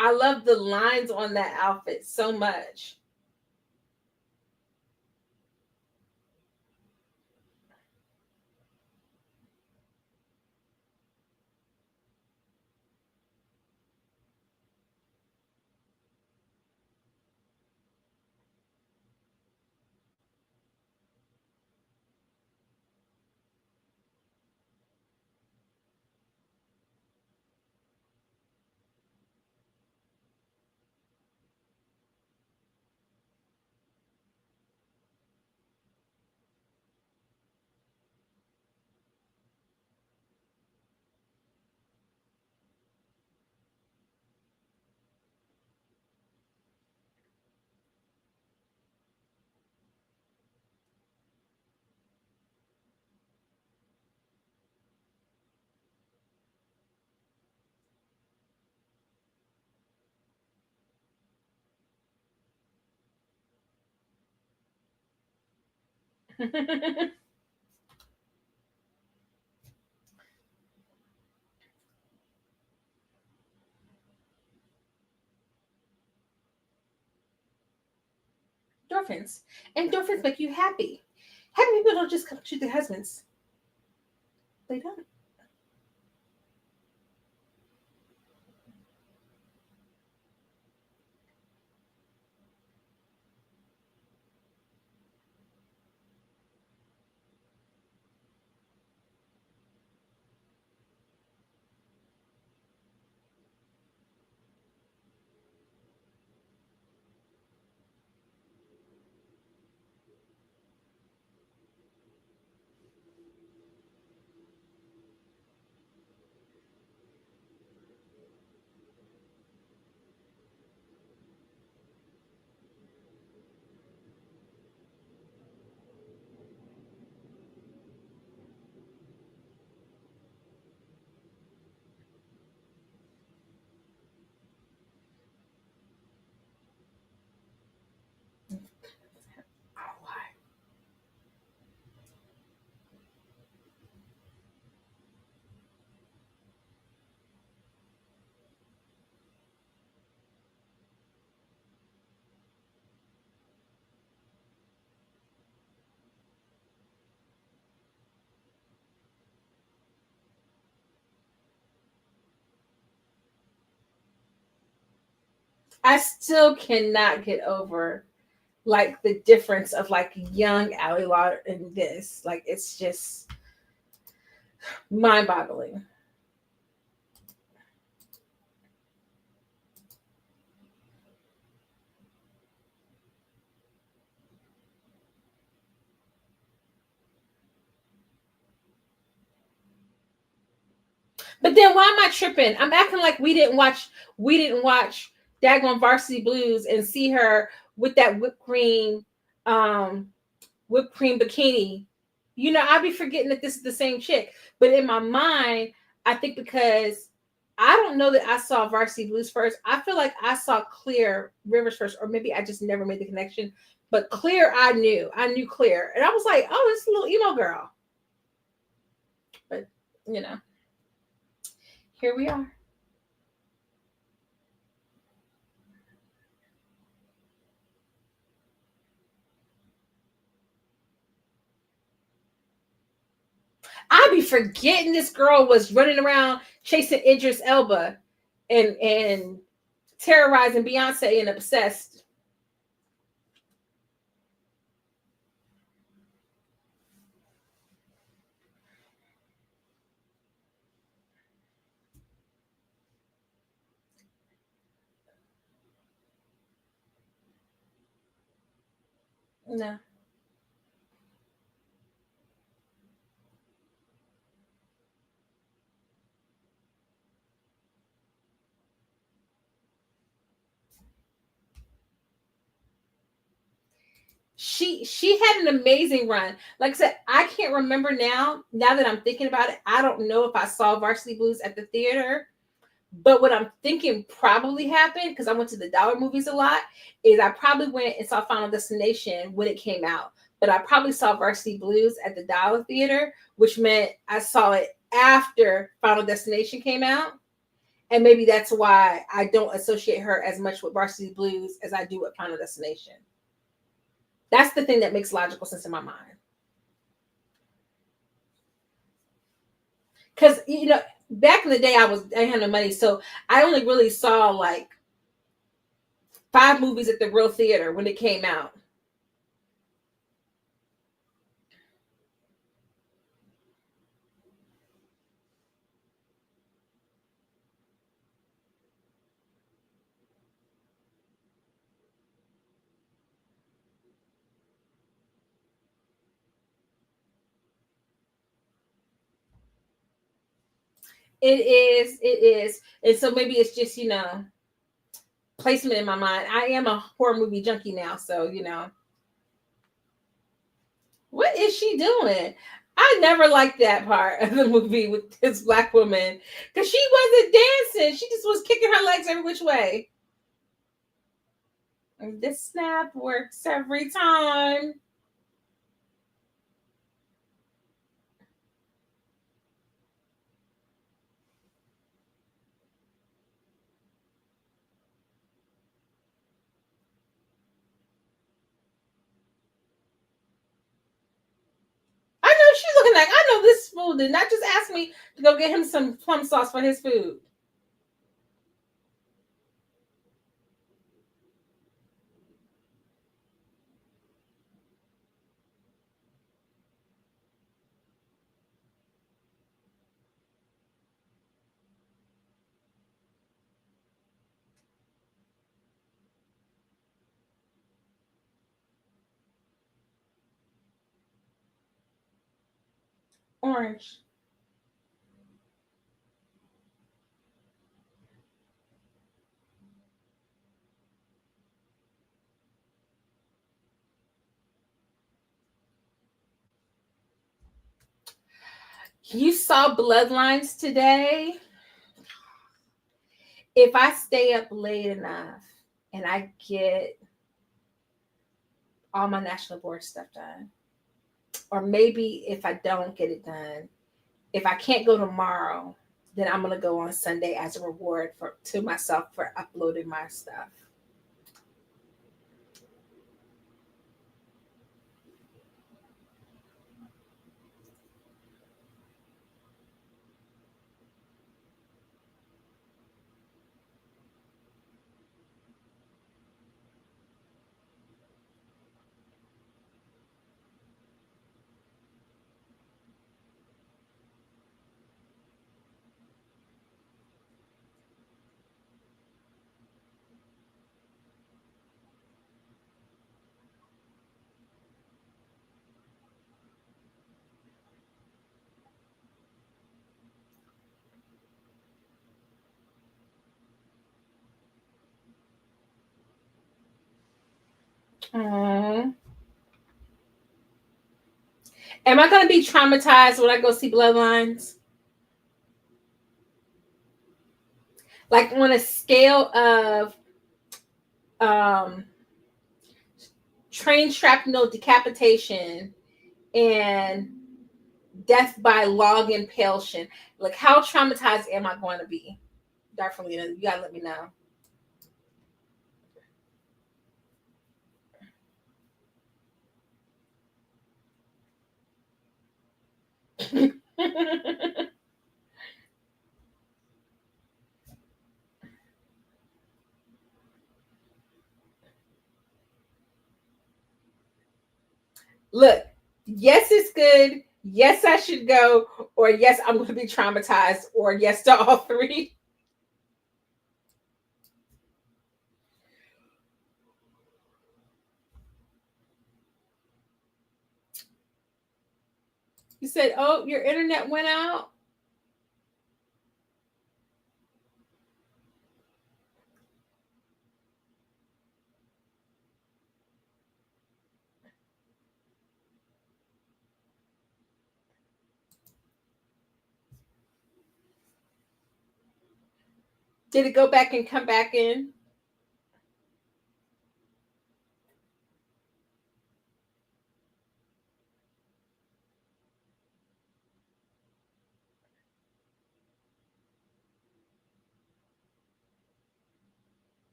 I love the lines on that outfit so much. Endorphins. Endorphins make you happy. Happy people don't just come to their husbands. They don't. Oh, why? I still cannot get over like the difference of like young Ali Lauder and this. Like it's just mind-boggling. But then why am I tripping? I'm acting like we didn't watch Daggone Varsity Blues and see her with that um whipped cream bikini. I'd be forgetting that this is the same chick. But in my mind, I think because I don't know that I saw Varsity Blues first. I feel like I saw Clear Rivers first, or maybe I just never made the connection. But Clear, I knew. I knew Clear. And I was like, oh, this little emo girl. But, you know, here we are. I be forgetting this girl was running around chasing Idris Elba and terrorizing Beyonce and obsessed. No. She had an amazing run. Like I said, I can't remember now. Now that I'm thinking about it, I don't know if I saw Varsity Blues at the theater. But what I'm thinking probably happened, because I went to the dollar movies a lot, is I probably went and saw Final Destination when it came out. But I probably saw Varsity Blues at the Dollar Theater, which meant I saw it after Final Destination came out. And maybe that's why I don't associate her as much with Varsity Blues as I do with Final Destination. That's the thing that makes logical sense in my mind. Because back in the day, I had no money, so I only really saw like 5 movies at the Real Theater when it came out. It is, and so maybe it's just placement in my mind. I am a horror movie junkie now, so what is she doing? I never liked that part of the movie with this black woman because she wasn't dancing. She just was kicking her legs every which way. And this snap works every time. I know she's looking like, I know this fool did not just ask me to go get him some plum sauce for his food. Orange. You saw Bloodlines today? If I stay up late enough and I get all my national board stuff done, or maybe if I don't get it done, if I can't go tomorrow, then I'm gonna go on Sunday as a reward to myself for uploading my stuff. Aww. Am I gonna be traumatized when I go see Bloodlines? Like on a scale of um, train shrapnel decapitation and death by log impalation. Like, how traumatized am I going to be? Definitely, you gotta let me know. Look, yes, it's good. Yes, I should go. Or yes, I'm going to be traumatized. Or yes to all three. You said, oh, your internet went out. Did it go back and come back in?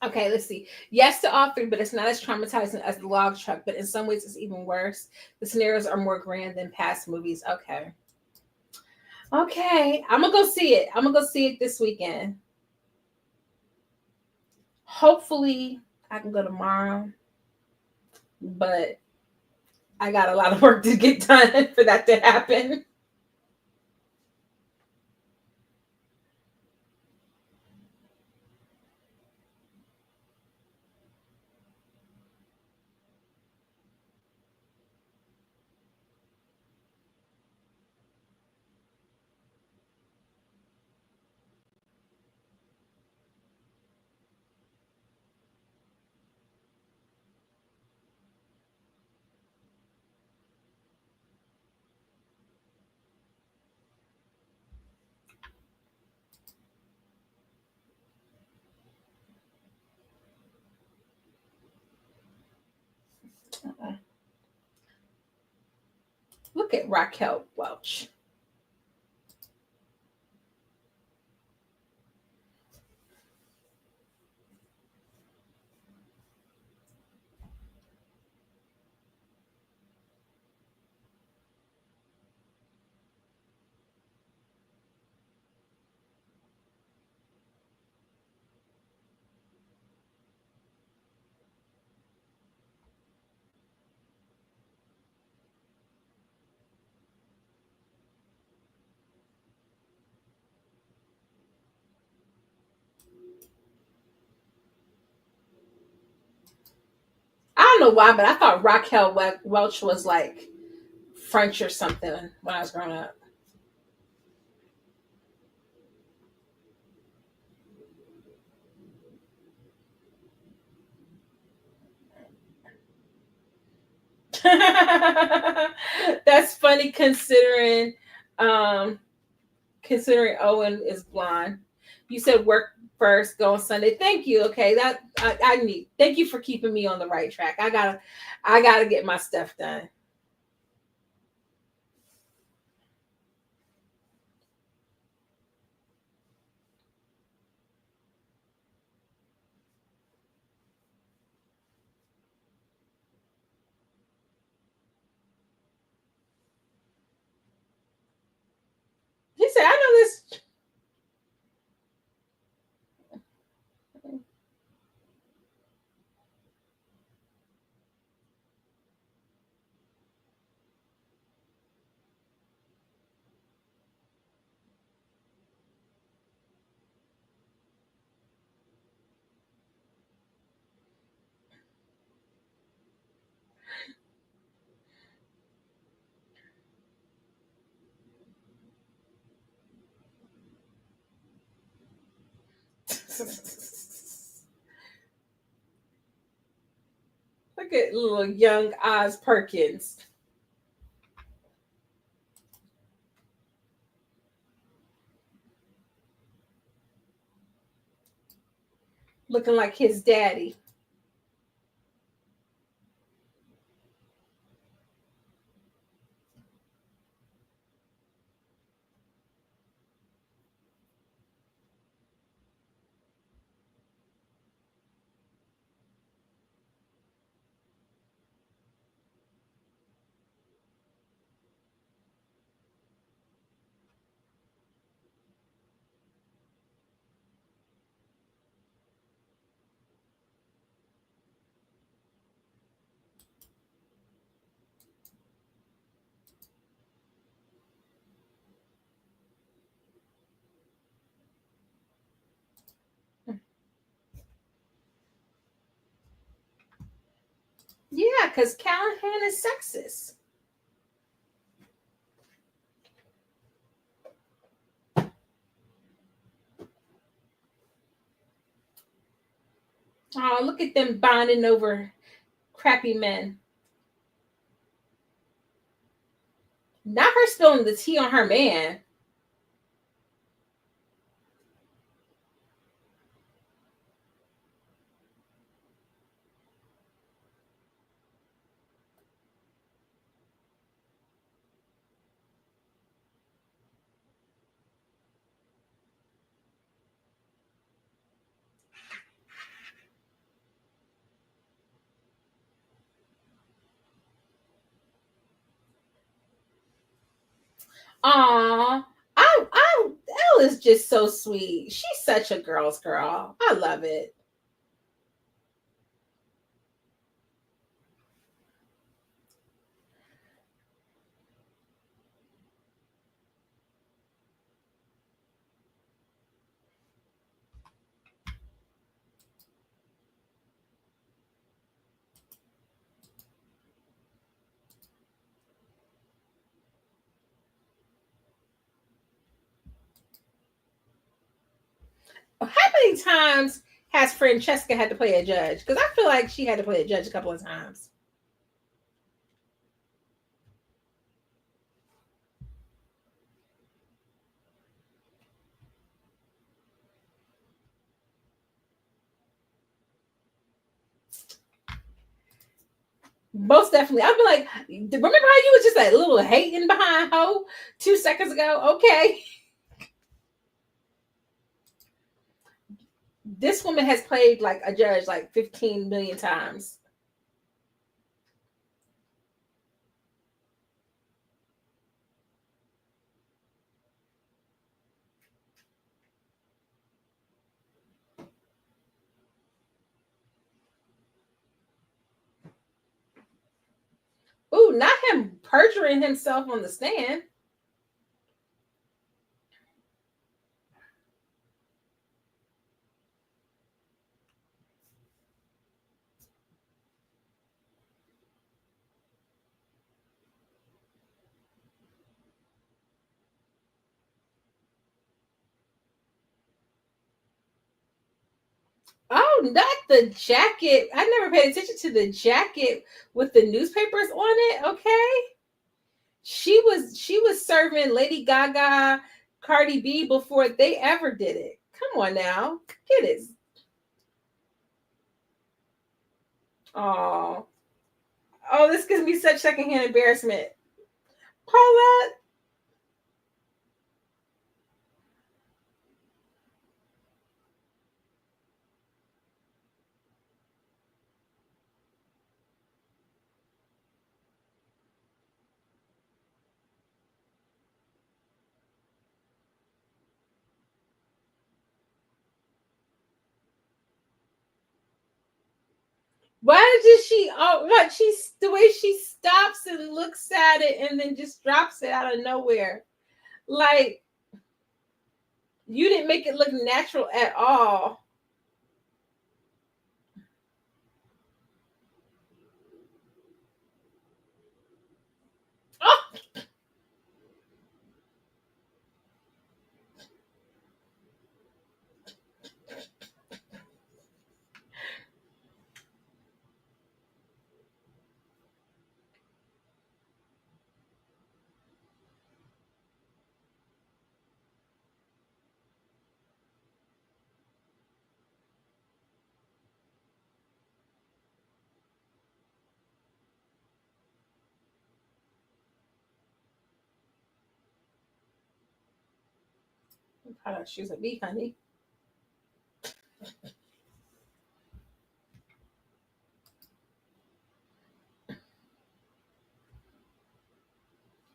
Okay, let's see. Yes to all three, but it's not as traumatizing as the log truck, but in some ways it's even worse. The scenarios are more grand than past movies. Okay. Okay. I'm gonna go see it. I'm gonna go see it this weekend. Hopefully I can go tomorrow, but I got a lot of work to get done for that to happen. Look at Raquel Welch. I don't know why, but I thought Raquel Welch was like French or something when I was growing up. That's funny um considering Owen is blonde. You said work first, go on Sunday. Thank you. Okay, that I need. Thank you for keeping me on the right track. I gotta get my stuff done. He said, "I know this." Look at little young Oz Perkins looking like his daddy. Yeah, because Callahan is sexist. Oh, look at them bonding over crappy men. Not her spilling the tea on her man. Aw, I Elle is just so sweet. She's such a girl's girl. I love it. How many times has Francesca had to play a judge? Because I feel like she had to play a judge a couple of times. Most definitely. I'd be like, remember how you was just a little hating behind Ho 2 seconds ago? Okay. This woman has played like a judge like 15 million times. Ooh, not him perjuring himself on the stand. Oh, not the jacket. I never paid attention to the jacket with the newspapers on it. Okay. She was serving Lady Gaga, Cardi B before they ever did it. Come on now. Get it. Oh. Oh, this gives me such secondhand embarrassment. Paula, why did she what she's the way she stops and looks at it and then just drops it out of nowhere. Like you didn't make it look natural at all. Oh, product shoes at me, honey.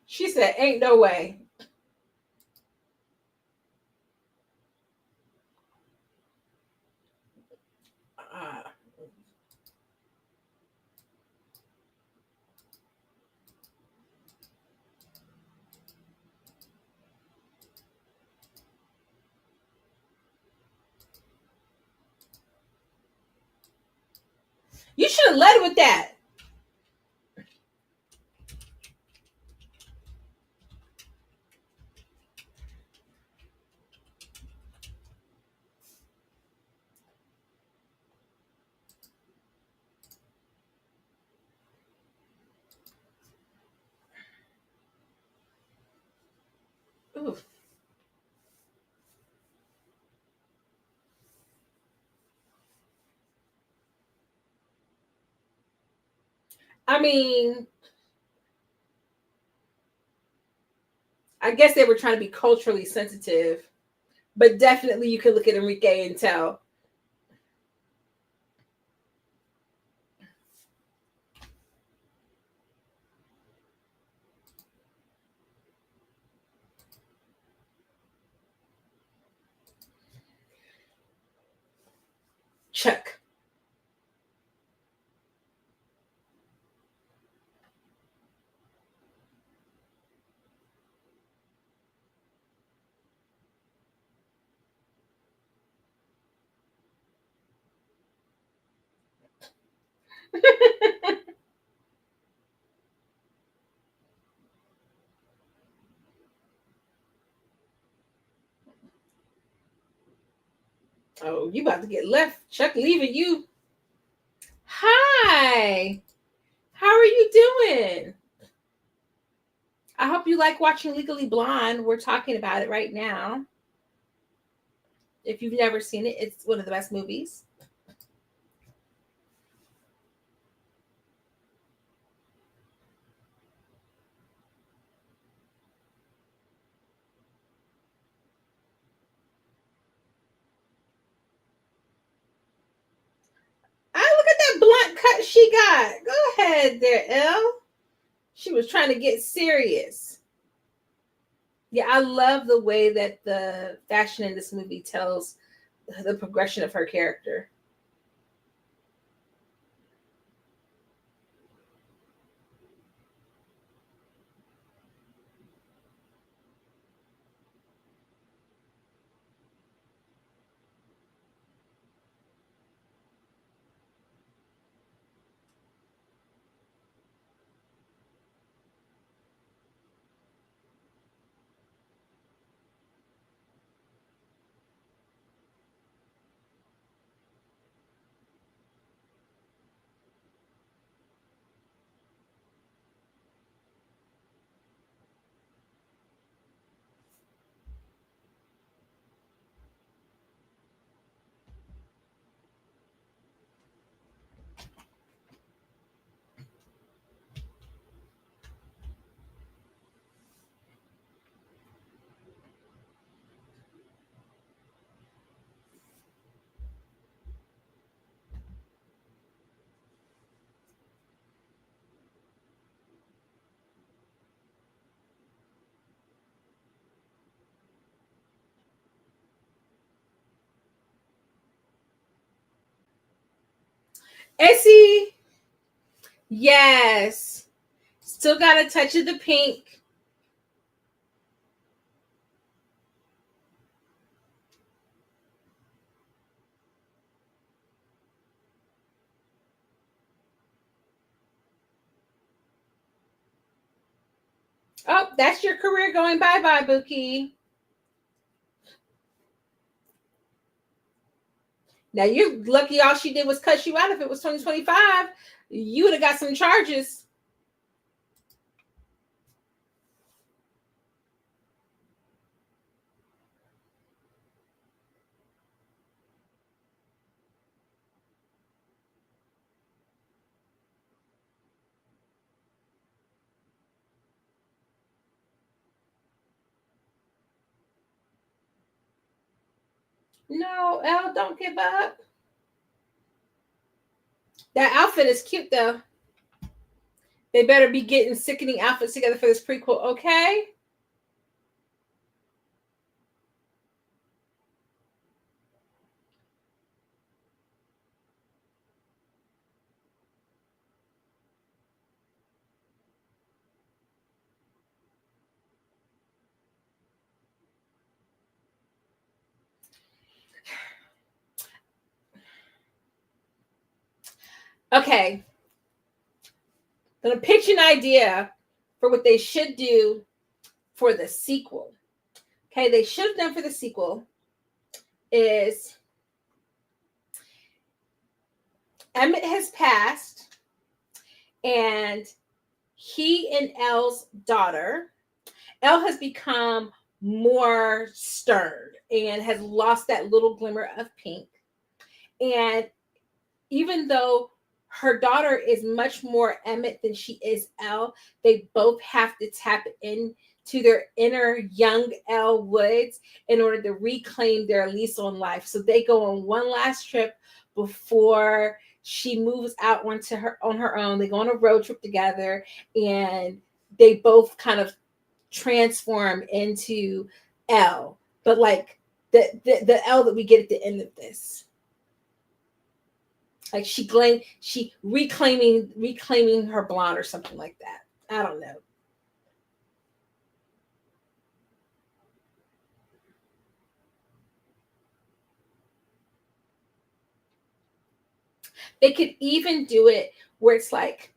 She said, "Ain't no way." Uh, you should have led with that. Oof. I mean, I guess they were trying to be culturally sensitive, but definitely you could look at Enrique and tell. Chuck. Oh, you about to get left. Chuck leaving you. Hi. How are you doing? I hope you like watching Legally Blonde. We're talking about it right now. If you've never seen it, it's one of the best movies. I look at that blunt cut she got. Go ahead there, Elle. She was trying to get serious. Yeah, I love the way that the fashion in this movie tells the progression of her character. Essie, yes. Still got a touch of the pink. Oh, that's your career going bye-bye, Bookie. Now you're lucky all she did was cut you out. If it was 2025, you would have got some charges. No, Elle, don't give up. That outfit is cute though. They better be getting sickening outfits together for this prequel, okay? Okay. I'm gonna pitch an idea for what they should do for the sequel. Okay, they should have done for the sequel is Emmett has passed, and he and Elle's daughter, Elle has become more stern and has lost that little glimmer of pink. And even though her daughter is much more Emmett than she is Elle, they both have to tap into their inner young Elle Woods in order to reclaim their lease on life. So they go on one last trip before she moves out on her own. They go on a road trip together, and they both kind of transform into Elle, but like the Elle that we get at the end of this. Like she reclaiming her blonde or something like that. I don't know. They could even do it where it's like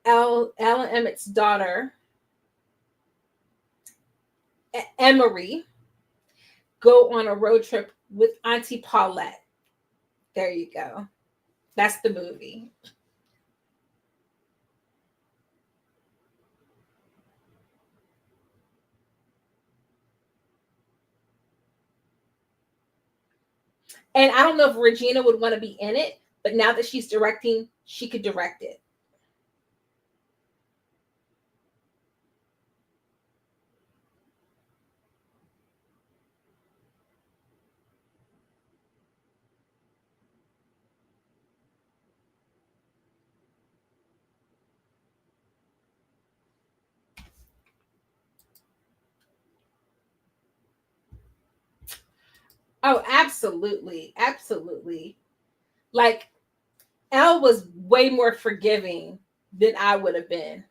Elle and Emmett's daughter, Emery, go on a road trip with Auntie Paulette. There you go. That's the movie. And I don't know if Regina would want to be in it, but now that she's directing, she could direct it. Oh, absolutely. Absolutely. Like, Elle was way more forgiving than I would have been.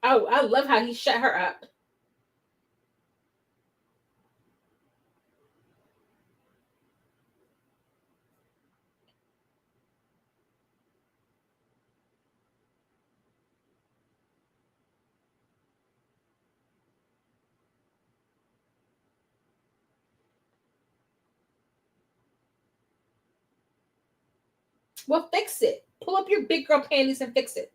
Oh, I love how he shut her up. Well, fix it. Pull up your big girl panties and fix it.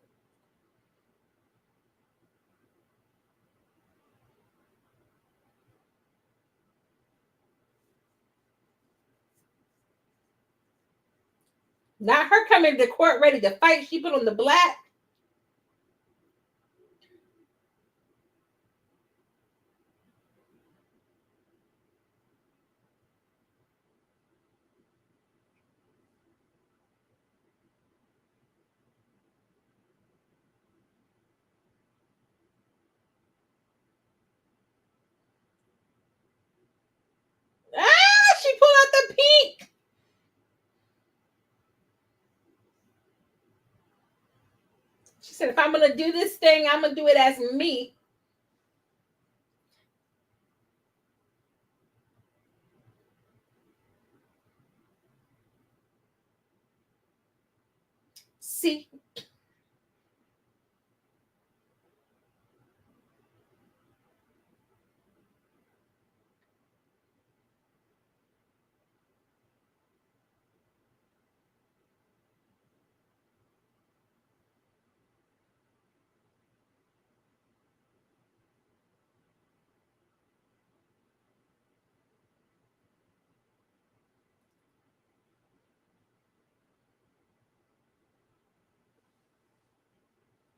Not her coming to court ready to fight. She put on the black. Ah, she pulled out the pink. She said, if I'm gonna do this thing, I'm gonna do it as me. See,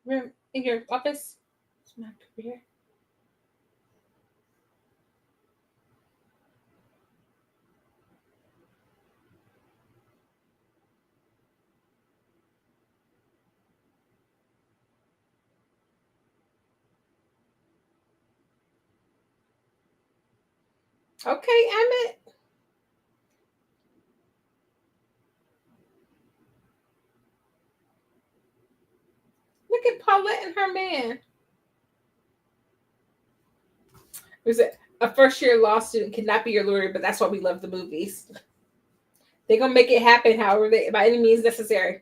we're in your office. It's my career. Okay, Emmett. Look at Paulette and her man. Was it a first year law student cannot be your lawyer, but that's why we love the movies. They're gonna make it happen, however, by any means necessary.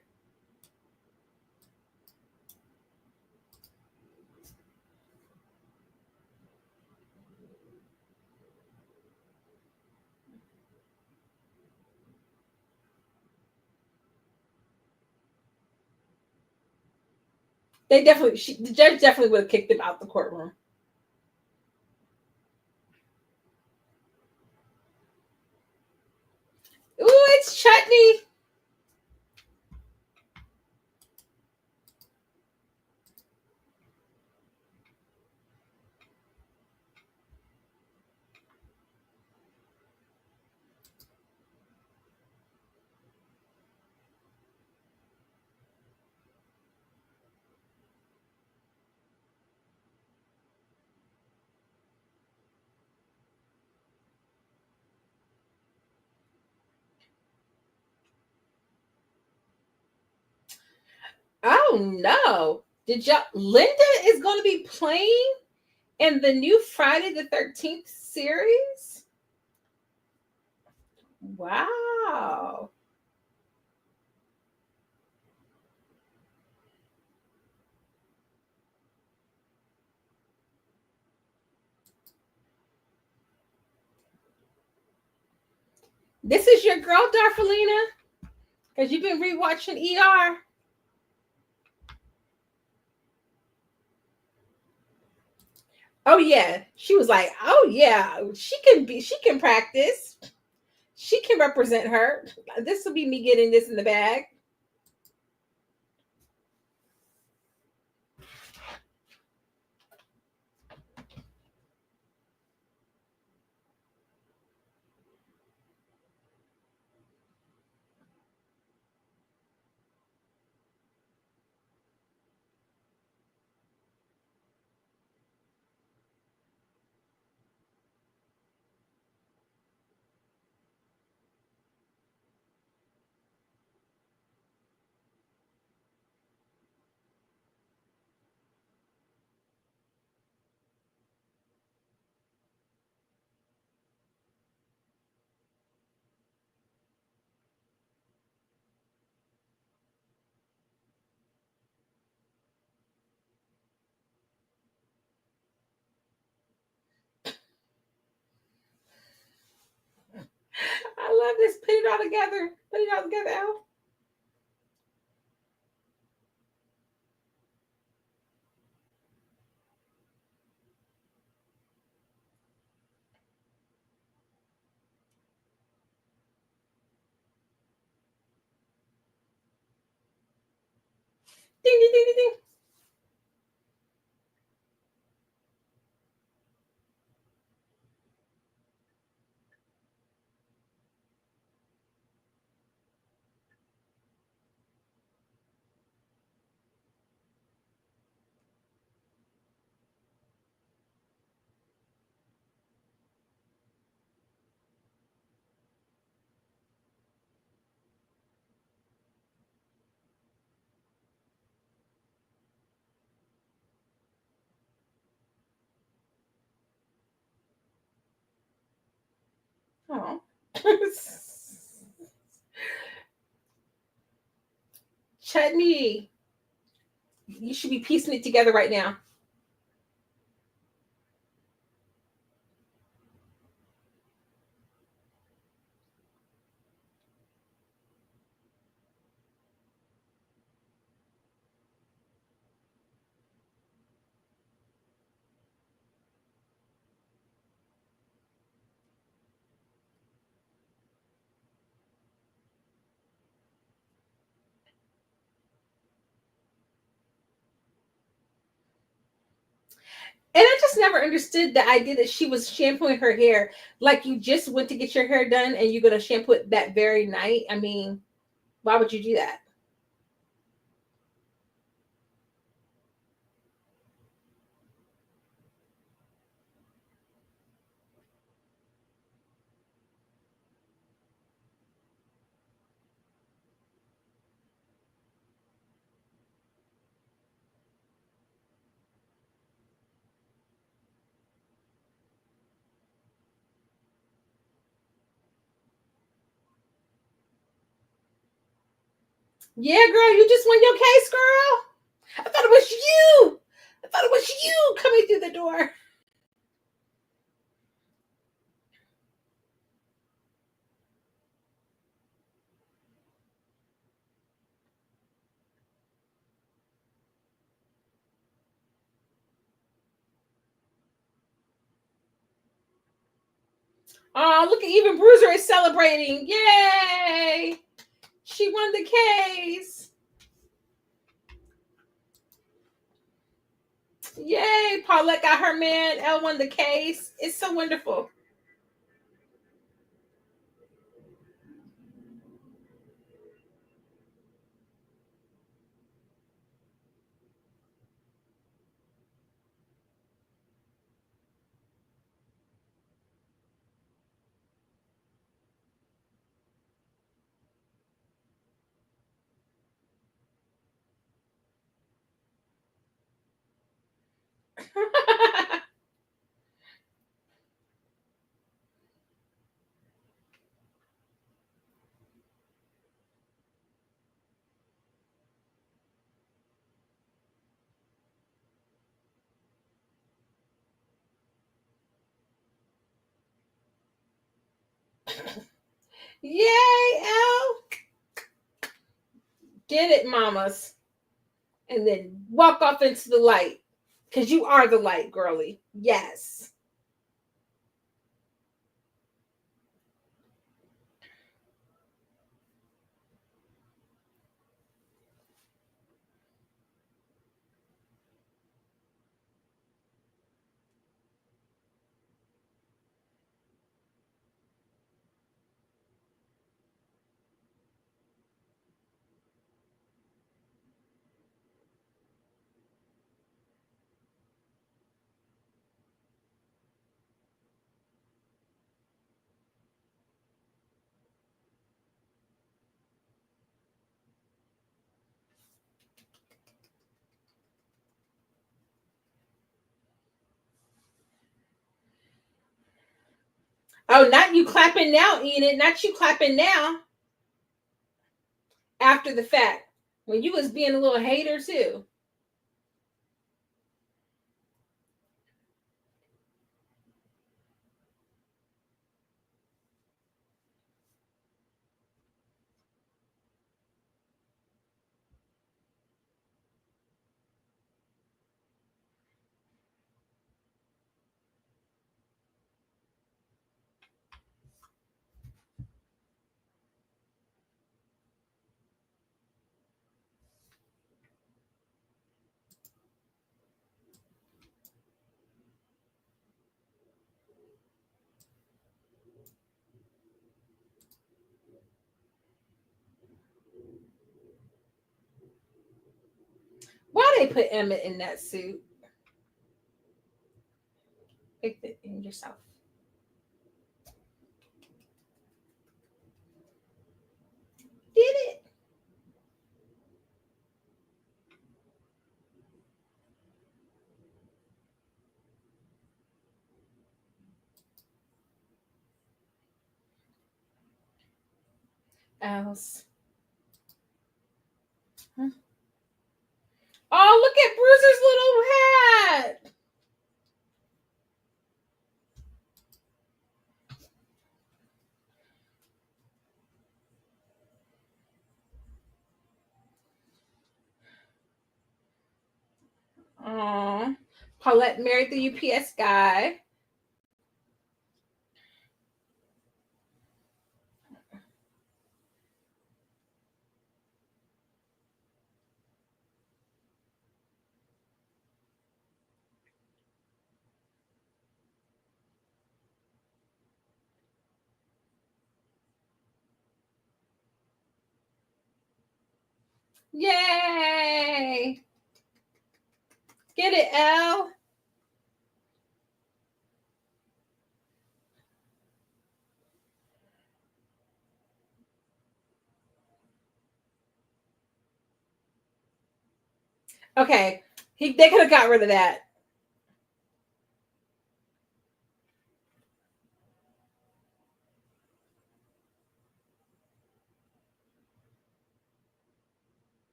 The judge definitely would have kicked them out the courtroom. Ooh, it's chutney. Oh no. Did y'all Linda is gonna be playing in the new Friday the 13th series? Wow. This is your girl, Darfalina, because you've been rewatching ER. Oh yeah. She was like, oh yeah, she can practice. She can represent her. This will be me getting this in the bag. I love this. Put it all together. Put it all together, Al. Ding ding ding ding ding. Oh. Chutney. You should be piecing it together right now. And I just never understood the idea that she was shampooing her hair. Like you just went to get your hair done and you're gonna shampoo it that very night. I mean, why would you do that? Yeah, girl, you just won your case, girl. I thought it was you. I thought it was you coming through the door. Oh, look at even Bruiser is celebrating. Yay! She won the case. Yay! Paulette got her man. Elle won the case. It's so wonderful. Yay, Elle. Get it, mamas. And then walk off into the light. Because you are the light, girly. Yes. Oh, not you clapping now, Enid. Not you clapping now. After the fact. When you was being a little hater too. Why they put Emmett in that suit? Pick it in yourself. Did it? Else. Hmm. Oh, look at Bruiser's little hat. Oh, Paulette married the UPS guy. Yay! Get it, Elle. Okay, they could have got rid of that.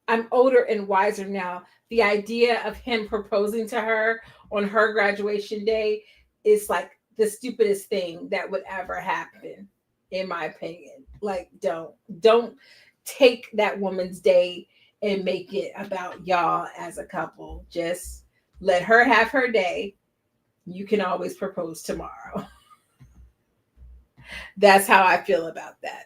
I'm older and wiser now. The idea of him proposing to her on her graduation day is like the stupidest thing that would ever happen, in my opinion. Like, don't take that woman's day and make it about y'all as a couple. Just let her have her day. You can always propose tomorrow. That's how I feel about that.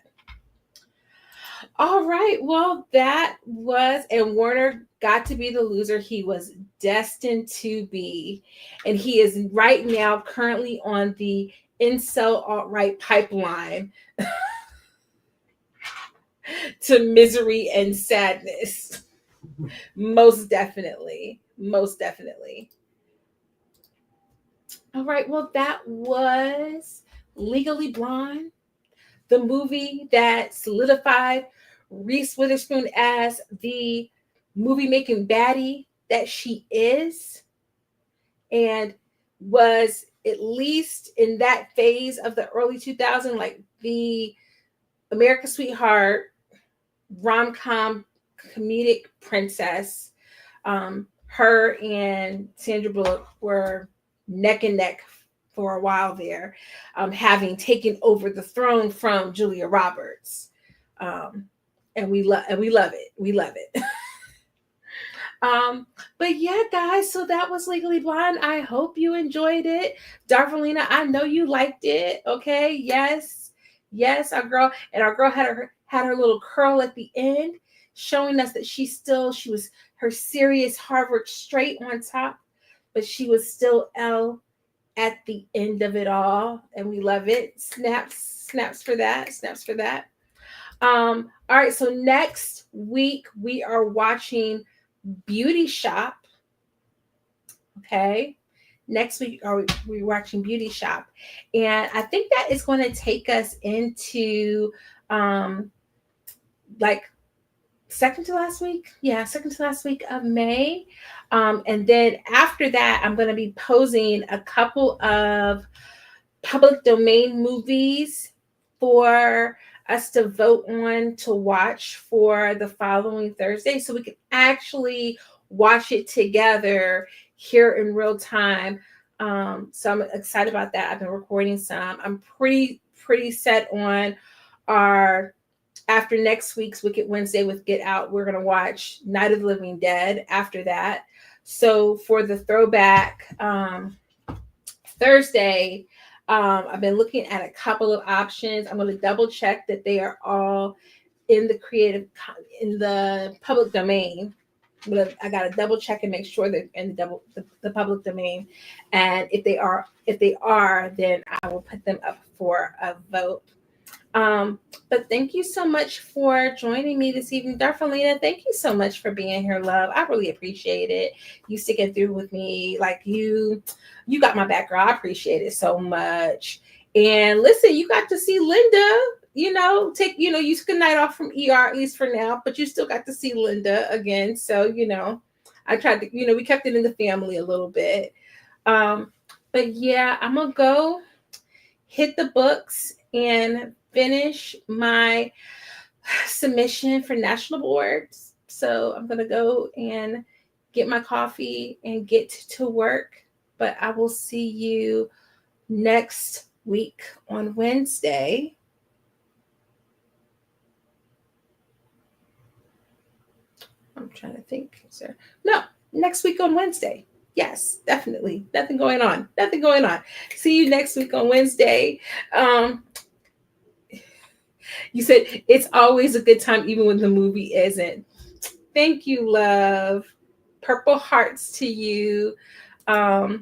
All right. Well, that was, and Warner got to be the loser he was destined to be. And he is right now currently on the incel alt-right pipeline to misery and sadness. Most definitely. Most definitely. All right. Well, that was Legally Blonde, the movie that solidified Reese Witherspoon as the movie making baddie that she is. and was at least in that phase of the early 2000s, like the America's Sweetheart rom-com comedic princess. Her and Sandra Bullock were neck and neck for a while there, having taken over the throne from Julia Roberts. And we love it. We love it. But yeah, guys, so that was Legally Blonde. I hope you enjoyed it. Darvelina, I know you liked it. Okay. Yes. Yes, our girl had her little curl at the end, showing us that she was her serious Harvard straight on top, but she was still Elle at the end of it all. And we love it. Snaps for that. Snaps for that. All right, so next week we are watching Beauty Shop. Okay. Next week we're watching Beauty Shop. And I think that is going to take us into like second to last week. Yeah, second to last week of May. And then after that, I'm going to be posing a couple of public domain movies for us to vote on to watch for the following Thursday, so we can actually watch it together here in real time. So I'm excited about that. I've been recording some. I'm pretty set on our, after next week's Wicked Wednesday with Get Out, we're going to watch Night of the Living Dead after that. So for the Throwback Thursday, I've been looking at a couple of options. I'm going to double check that they are all in the public domain. I got to double check and make sure they're in the public domain. And if they are, then I will put them up for a vote. But thank you so much for joining me this evening. Darvelina, thank you so much for being here, love. I really appreciate it. You sticking through with me. Like you got my back, girl. I appreciate it so much. And listen, you got to see Linda, you took a night off from ER, at least for now, but you still got to see Linda again. So, I tried to, we kept it in the family a little bit. But yeah, I'm going to go hit the books and finish my submission for national boards. So I'm going to go and get my coffee and get to work. But I will see you next week on Wednesday. I'm trying to think. No, next week on Wednesday. Yes, definitely. Nothing going on. See you next week on Wednesday. You said it's always a good time, even when the movie isn't. Thank you, love. Purple hearts to you. Now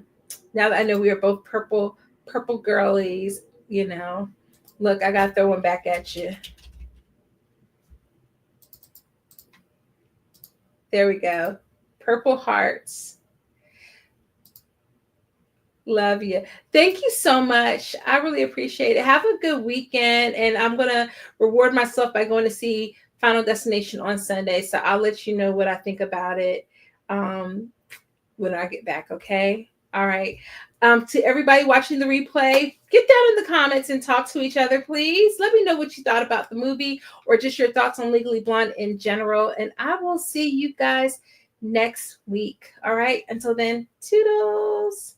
that I know we are both purple girlies, look, I got to throw one back at you. There we go. Purple hearts. Love you. Thank you so much. I really appreciate it. Have a good weekend. And I'm going to reward myself by going to see Final Destination on Sunday. So I'll let you know what I think about it when I get back. Okay. All right. To everybody watching the replay, get down in the comments and talk to each other, please. Let me know what you thought about the movie or just your thoughts on Legally Blonde in general. And I will see you guys next week. All right. Until then, toodles.